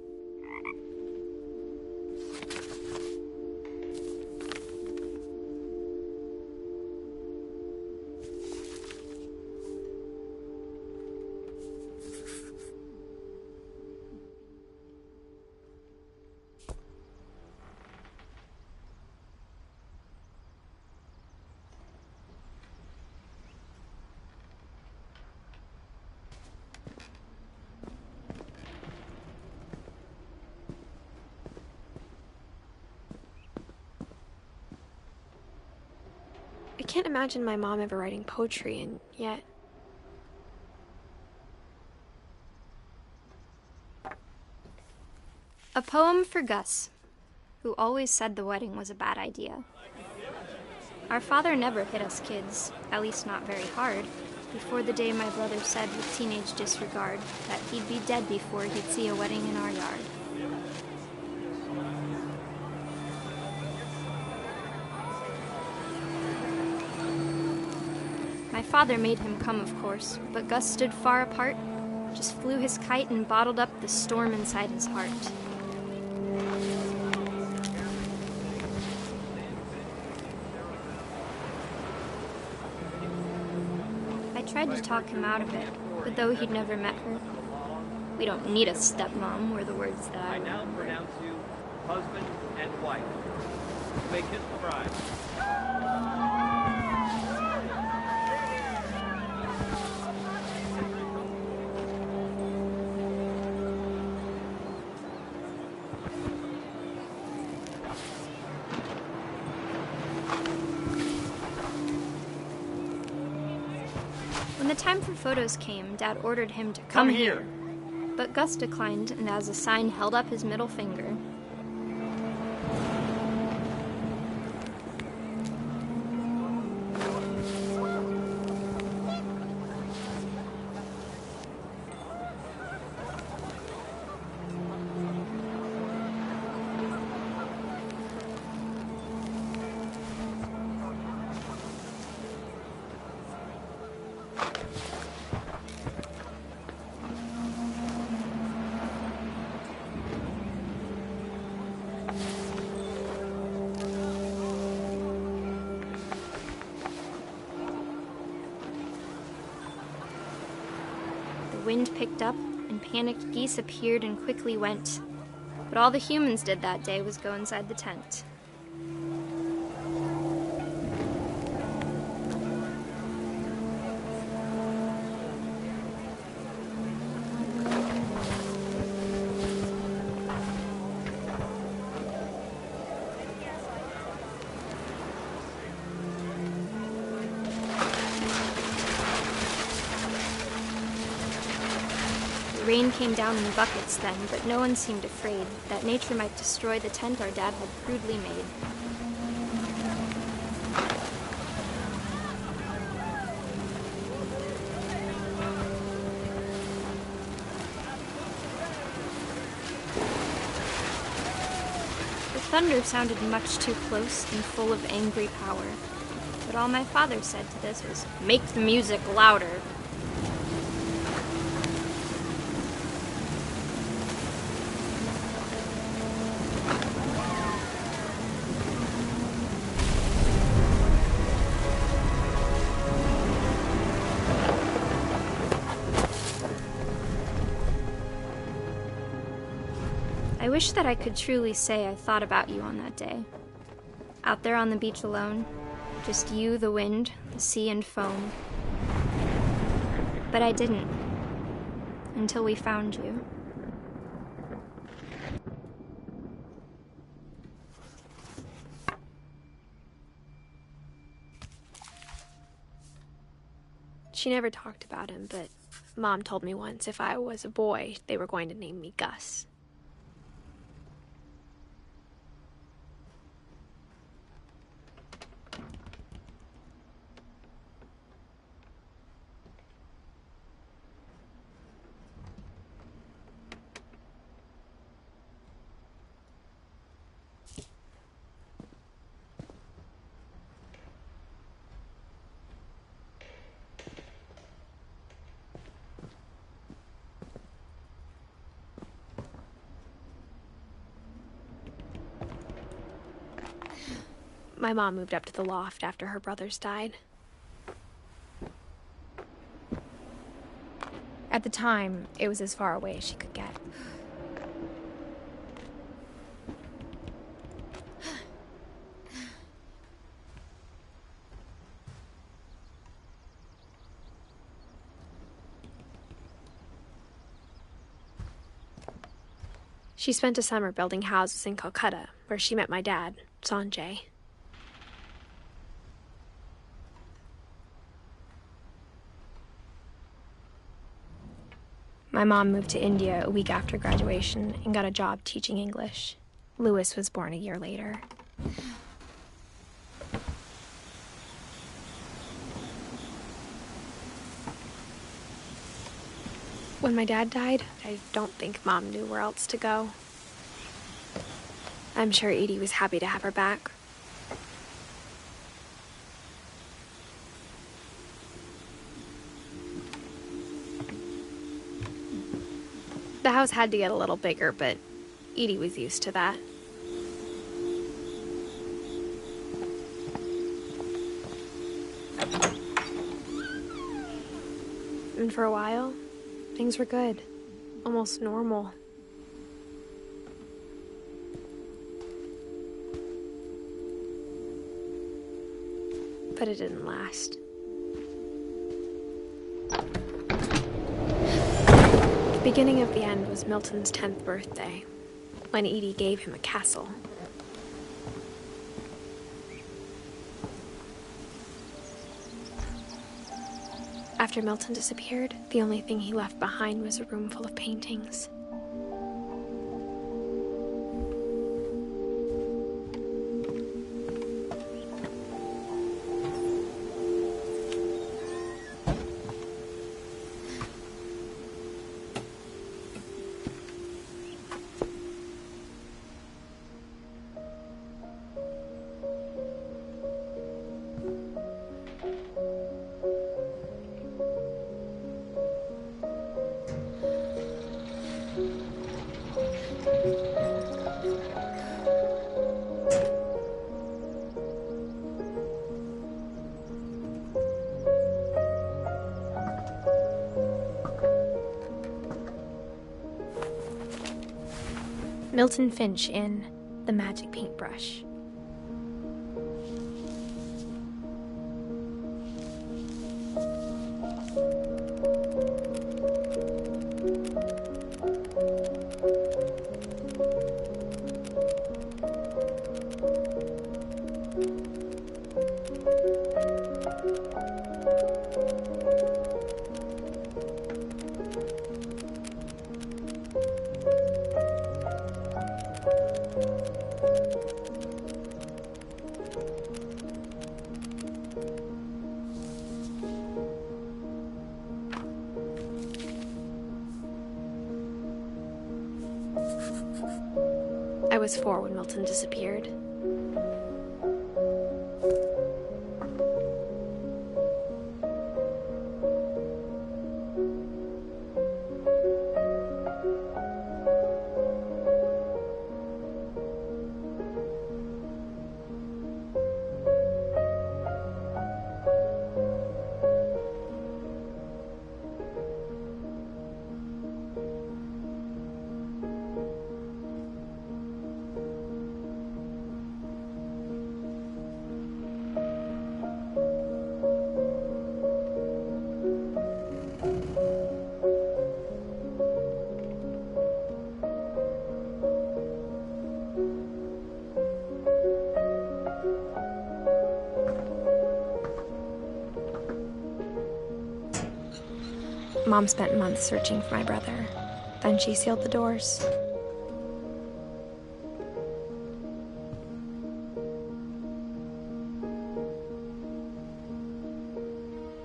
I can't imagine my mom ever writing poetry, and yet... A poem for Gus, who always said the wedding was a bad idea. Our father never hit us kids, at least not very hard, before the day my brother said with teenage disregard that he'd be dead before he'd see a wedding in our yard. My father made him come, of course, but Gus stood far apart, just flew his kite and bottled up the storm inside his heart. I tried to talk him out of it, but though he'd never met her, "We don't need a stepmom," were the words that I now pronounce you husband and wife. You may kiss the bride. When the time for photos came, Dad ordered him to come here. But Gus declined, and as a sign held up his middle finger. wind picked up, and panicked geese appeared and quickly went. But all the humans did that day was go inside the tent. The rain came down in buckets then, but no one seemed afraid that nature might destroy the tent our dad had crudely made. The thunder sounded much too close and full of angry power, but all my father said to this was, "Make the music louder." I wish that I could truly say I thought about you on that day. Out there on the beach alone, just you, the wind, the sea, and foam. But I didn't, until we found you. She never talked about him, but Mom told me once if I was a boy, they were going to name me Gus. My mom moved up to the loft after her brothers died. At the time, it was as far away as she could get. She spent a summer building houses in Calcutta, where she met my dad, Sanjay. My mom moved to India a week after graduation and got a job teaching English. Louis was born a year later. When my dad died, I don't think Mom knew where else to go. I'm sure Edie was happy to have her back. The house had to get a little bigger, but Edie was used to that. And for a while, things were good. Almost normal. But it didn't last. The beginning of the end was Milton's 10th birthday, when Edie gave him a castle. After Milton disappeared, the only thing he left behind was a room full of paintings. Milton Finch in The Magic Paintbrush. I was 4 when Milton disappeared. Mom spent months searching for my brother. Then she sealed the doors.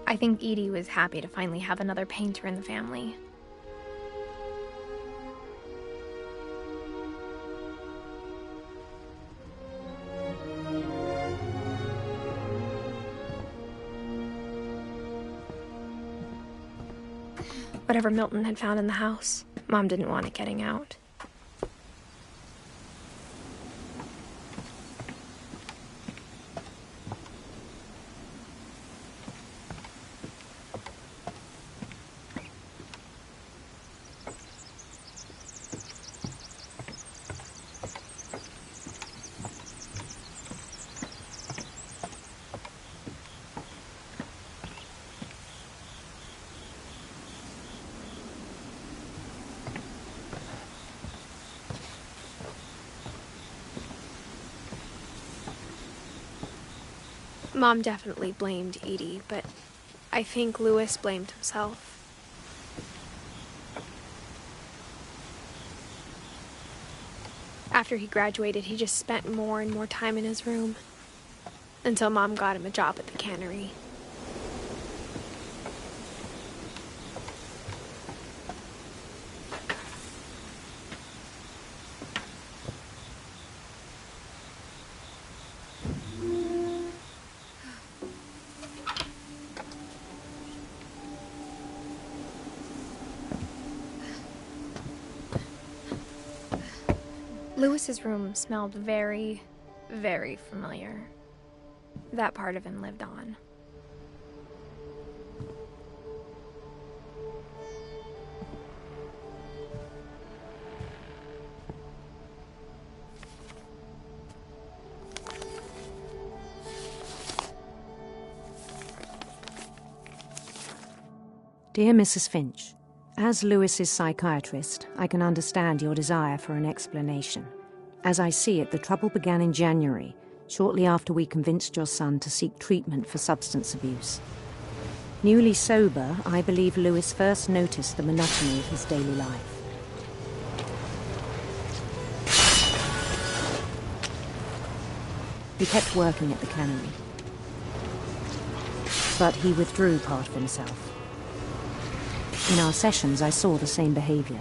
I think Edie was happy to finally have another painter in the family. Whatever Milton had found in the house, Mom didn't want it getting out. Mom definitely blamed Edie, but I think Louis blamed himself. After he graduated, he just spent more and more time in his room, until Mom got him a job at the cannery. Louis's room smelled very, very familiar. That part of him lived on. Dear Mrs. Finch, as Louis's psychiatrist, I can understand your desire for an explanation. As I see it, the trouble began in January, shortly after we convinced your son to seek treatment for substance abuse. Newly sober, I believe Louis first noticed the monotony of his daily life. He kept working at the cannery, but he withdrew part of himself. In our sessions, I saw the same behavior.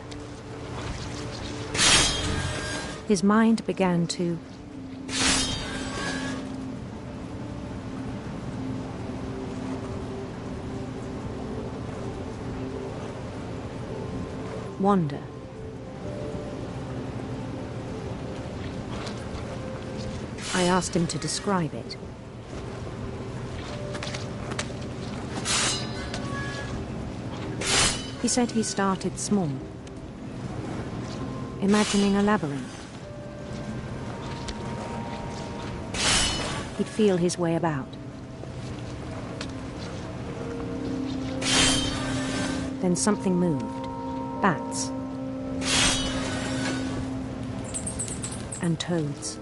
His mind began to wander. I asked him to describe it. He said he started small, imagining a labyrinth. He'd feel his way about. Then something moved. Bats. And toads.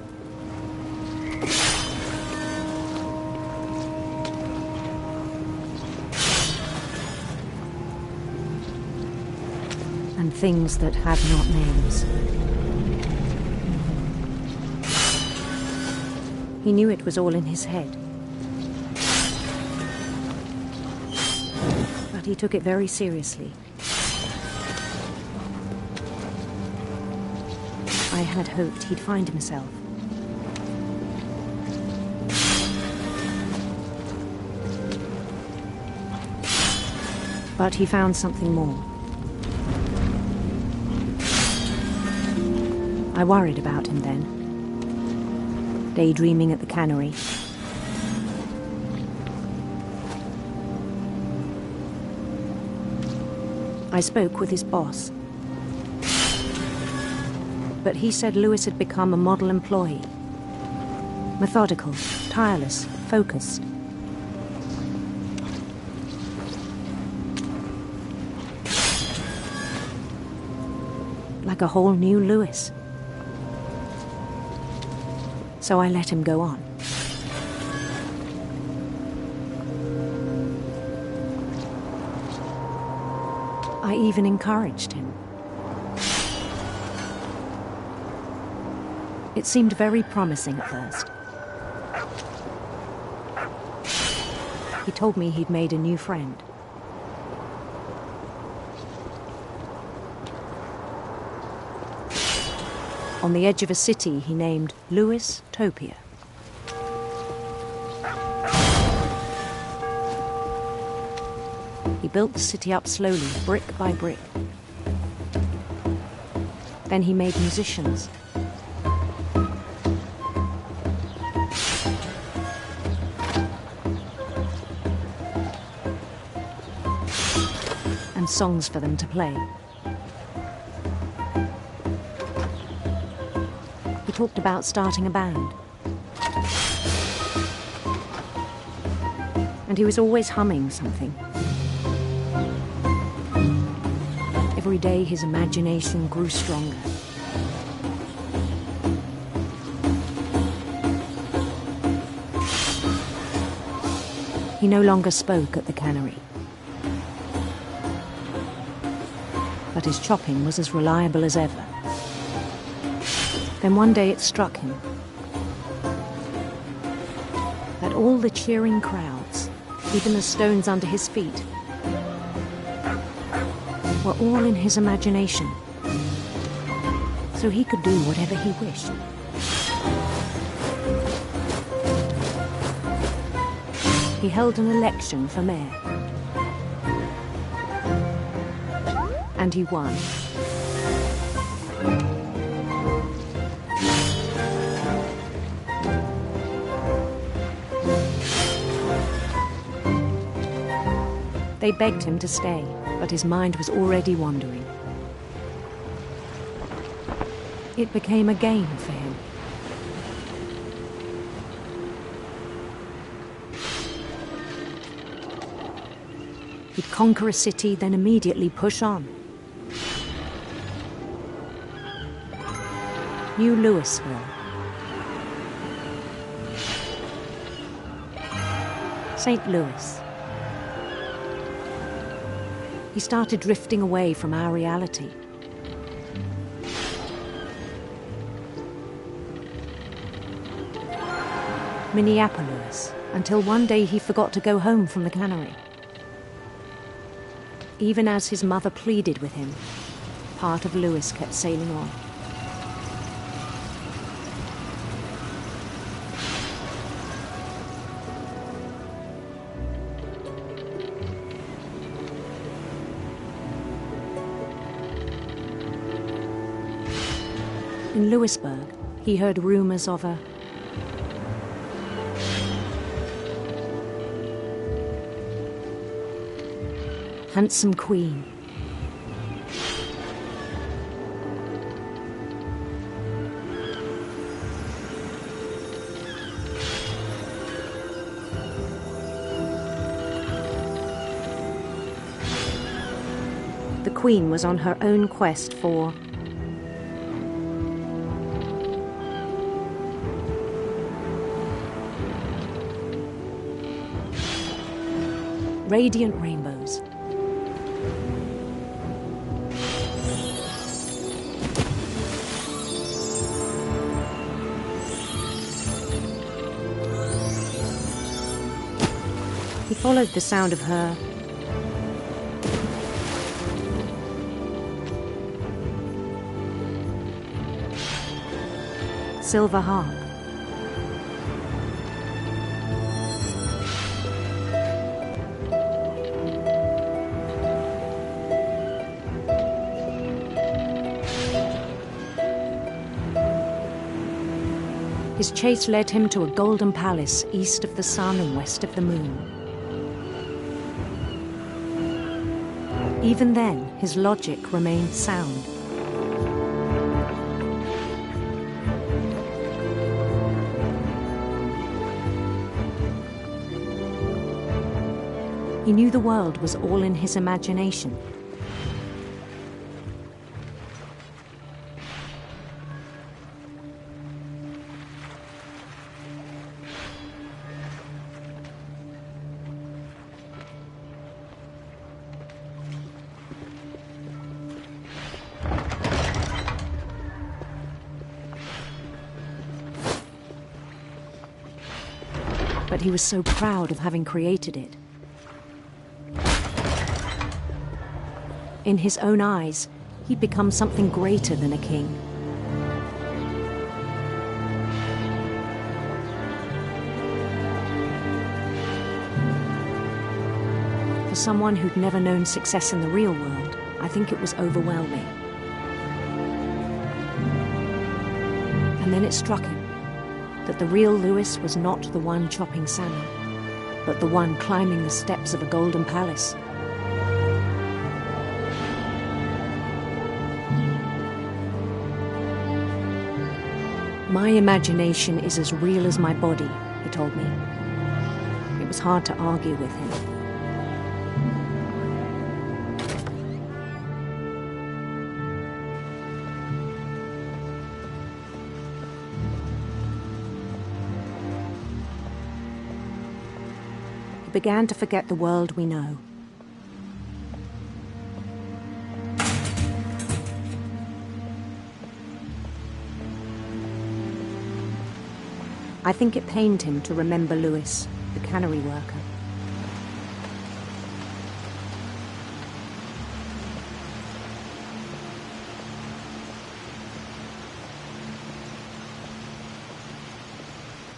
And things that have not names. He knew it was all in his head. But he took it very seriously. I had hoped he'd find himself. But he found something more. I worried about him then, daydreaming at the cannery. I spoke with his boss. But he said Lewis had become a model employee. Methodical, tireless, focused. Like a whole new Lewis. So I let him go on. I even encouraged him. It seemed very promising at first. He told me he'd made a new friend. On the edge of a city he named Lewis Topia. He built the city up slowly, brick by brick. Then he made musicians. And songs for them to play. He talked about starting a band. And he was always humming something. Every day his imagination grew stronger. He no longer spoke at the cannery. But his chopping was as reliable as ever. Then one day it struck him that all the cheering crowds, even the stones under his feet, were all in his imagination, so he could do whatever he wished. He held an election for mayor. And he won. They begged him to stay, but his mind was already wandering. It became a game for him. He'd conquer a city, then immediately push on. New Louisville. St. Louis. He started drifting away from our reality. Minneapolis, until one day he forgot to go home from the cannery. Even as his mother pleaded with him, part of Lewis kept sailing on. In Lewisburg, he heard rumors of a handsome queen. the Queen was on her own quest for radiant rainbows. He followed the sound of her silver harp. His chase led him to a golden palace east of the sun and west of the moon. Even then, his logic remained sound. He knew the world was all in his imagination. But he was so proud of having created it. In his own eyes, he'd become something greater than a king. For someone who'd never known success in the real world, I think it was overwhelming. And then it struck him that the real Lewis was not the one chopping salmon, but the one climbing the steps of a golden palace. My imagination is as real as my body, he told me. It was hard to argue with him. He began to forget the world we know. I think it pained him to remember Lewis, the cannery worker.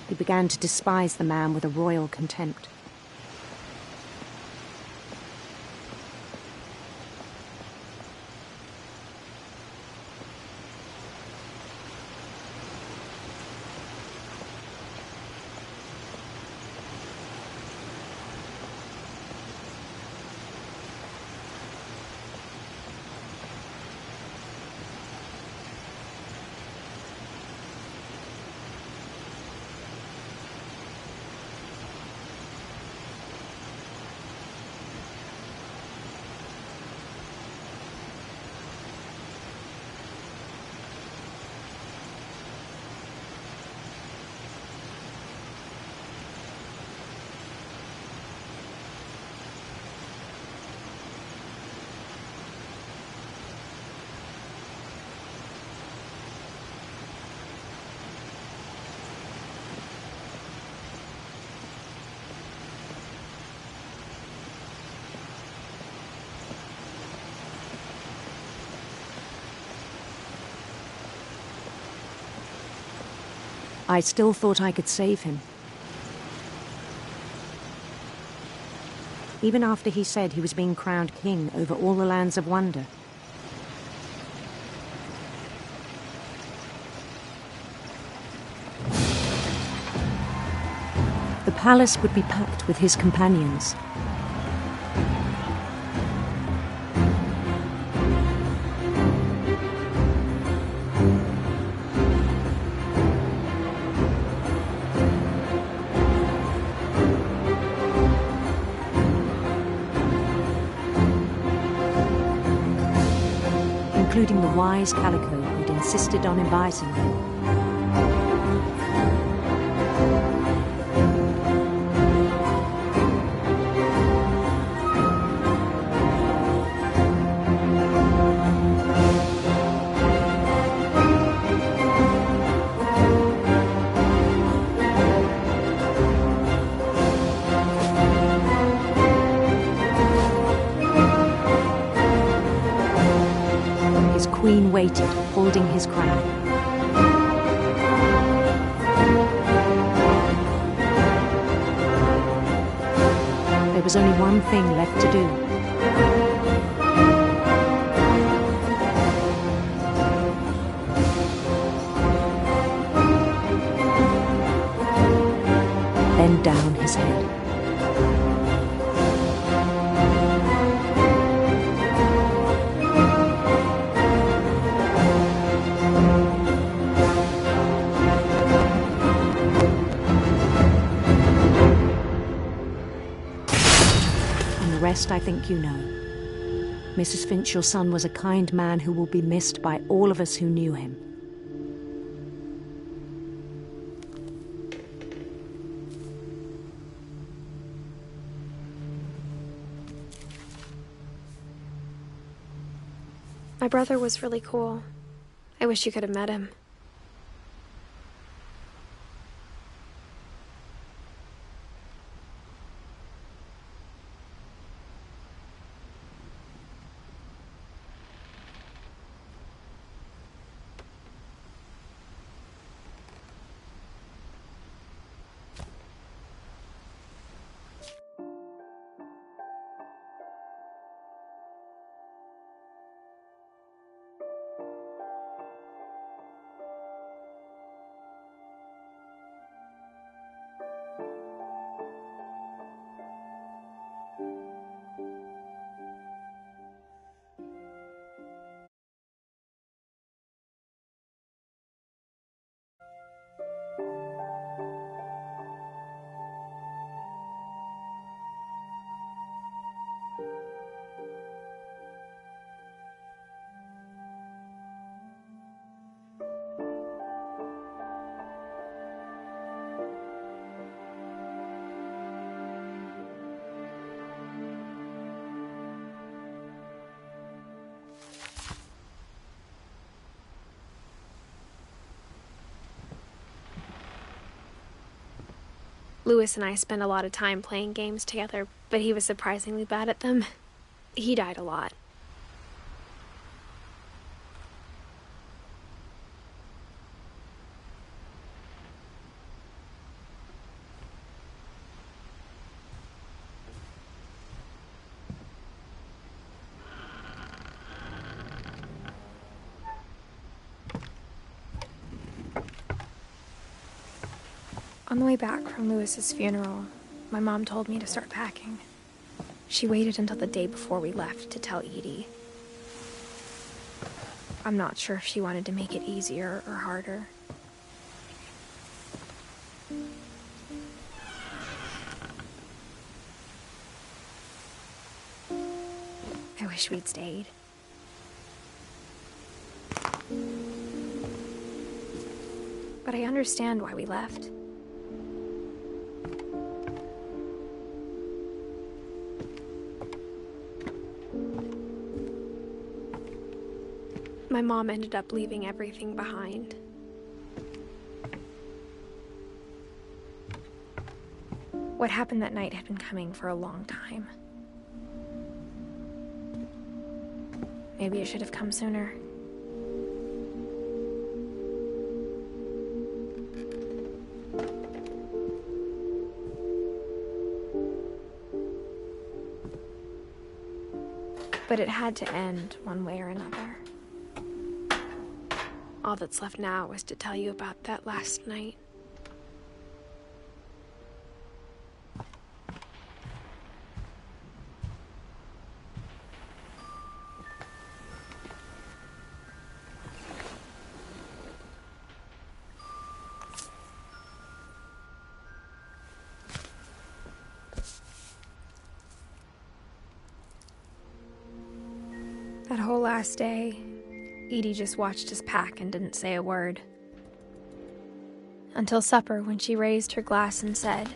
He began to despise the man with a royal contempt. I still thought I could save him. Even after he said he was being crowned king over all the lands of wonder. The palace would be packed with his companions. including the wise Calico who'd insisted on inviting him. Queen waited, holding his crown. There was only one thing left to do. Bend down his head. The rest I think you know. Mrs. Finch, your son was a kind man who will be missed by all of us who knew him. My brother was really cool. I wish you could have met him. Lewis and I spent a lot of time playing games together, but he was surprisingly bad at them. He died a lot. On the way back from Lewis's funeral, my mom told me to start packing. She waited until the day before we left to tell Edie. I'm not sure if she wanted to make it easier or harder. I wish we'd stayed. But I understand why we left. My mom ended up leaving everything behind. What happened that night had been coming for a long time. Maybe it should have come sooner. But it had to end one way or another. All that's left now is to tell you about that last night. That whole last day, Edie just watched us pack and didn't say a word. Until supper, when she raised her glass and said,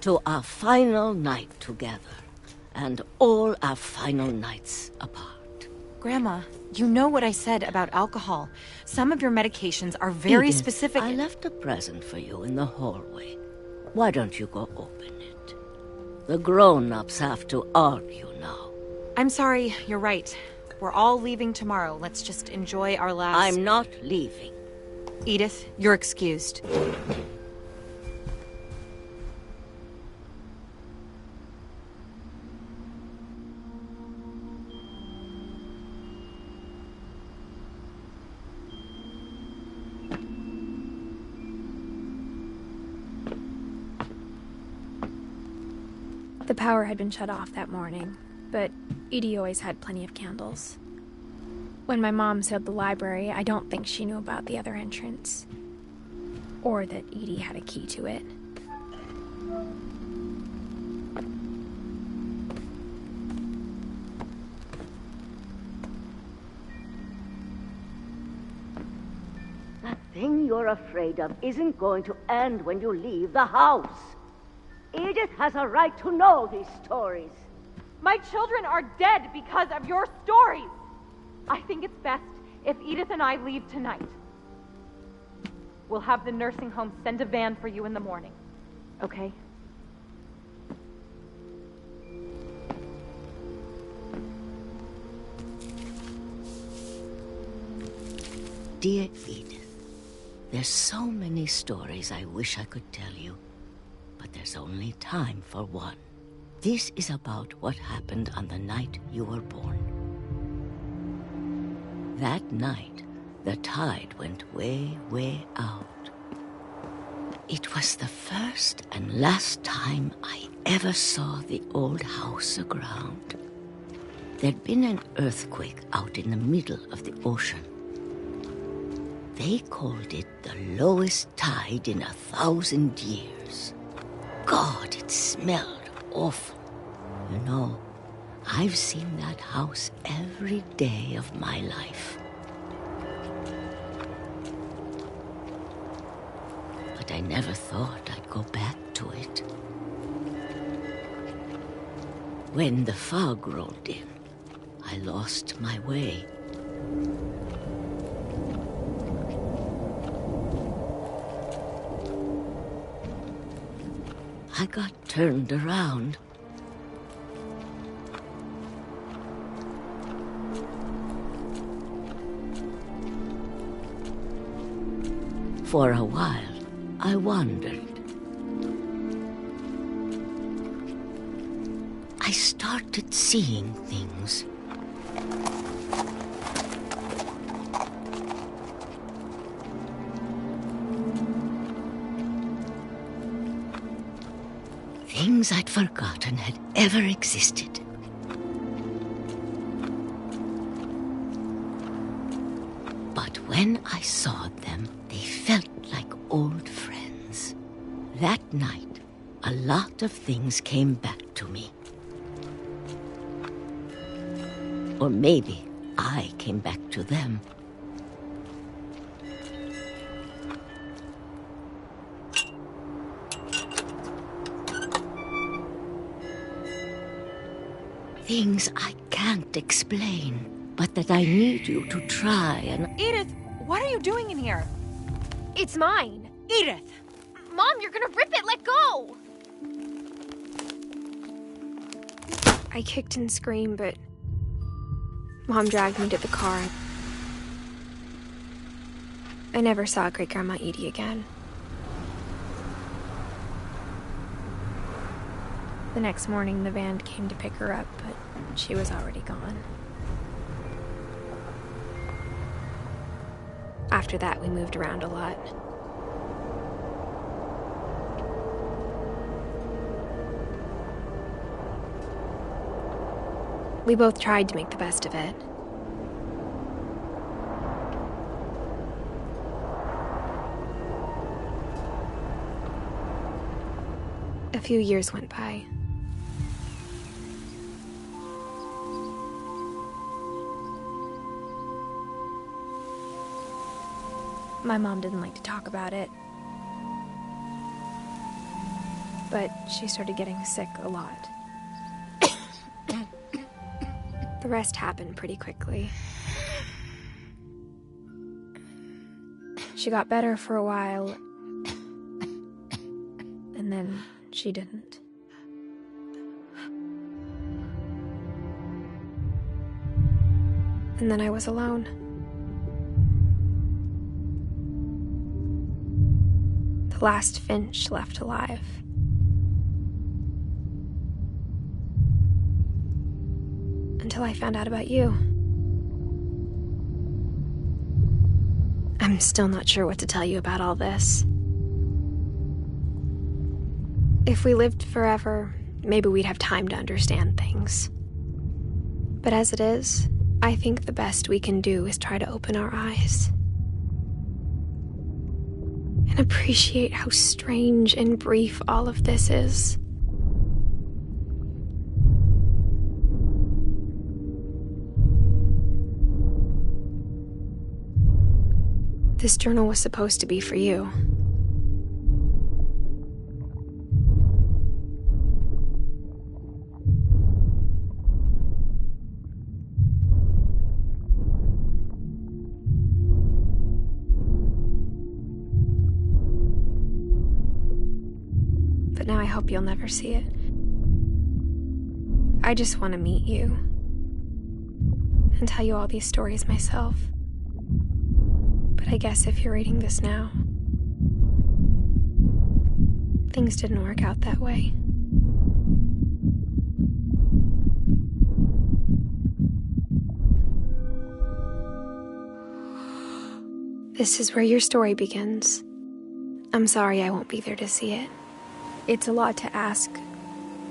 "To our final night together, and all our final nights apart." Grandma, you know what I said about alcohol. Some of your medications are very Edith, specific. I left a present for you in the hallway. Why don't you go open it? The grown-ups have to argue now. I'm sorry, you're right. We're all leaving tomorrow. Let's just enjoy our last... I'm not leaving. Edith, you're excused. The power had been shut off that morning, but Edie always had plenty of candles. When my mom sealed the library, I don't think she knew about the other entrance, or that Edie had a key to it. That thing you're afraid of isn't going to end when you leave the house. Edith has a right to know these stories. My children are dead because of your stories. I think it's best if Edith and I leave tonight. We'll have the nursing home send a van for you in the morning, okay? Dear Edith, there's so many stories I wish I could tell you, but there's only time for one. This is about what happened on the night you were born. That night, the tide went way, way out. It was the first and last time I ever saw the old house aground. There'd been an earthquake out in the middle of the ocean. They called it the lowest tide in 1,000 years. God, it smelled awful. You know, I've seen that house every day of my life. But I never thought I'd go back to it. When the fog rolled in, I lost my way. I got turned around. For a while, I wandered. I started seeing things. Things I'd forgotten had ever existed. But when I saw them, they felt like old friends. That night, a lot of things came back to me. Or maybe I came back to them. Things I can't explain, but that I need you to try and... Edith, what are you doing in here? It's mine. Edith! Mom, you're gonna rip it! Let go! I kicked and screamed, but Mom dragged me to the car. I never saw Great-Grandma Edie again. The next morning, the van came to pick her up, but she was already gone. After that, we moved around a lot. We both tried to make the best of it. A few years went by. My mom didn't like to talk about it. But she started getting sick a lot. The rest happened pretty quickly. She got better for a while, and then she didn't. And then I was alone. The last Finch left alive. Until I found out about you. I'm still not sure what to tell you about all this. If we lived forever, maybe we'd have time to understand things. But as it is, I think the best we can do is try to open our eyes. And appreciate how strange and brief all of this is. This journal was supposed to be for you. But now I hope you'll never see it. I just want to meet you and tell you all these stories myself. But I guess if you're reading this now, things didn't work out that way. This is where your story begins. I'm sorry I won't be there to see it. It's a lot to ask,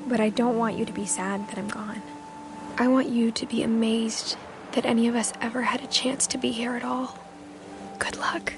but I don't want you to be sad that I'm gone. I want you to be amazed that any of us ever had a chance to be here at all. Good luck.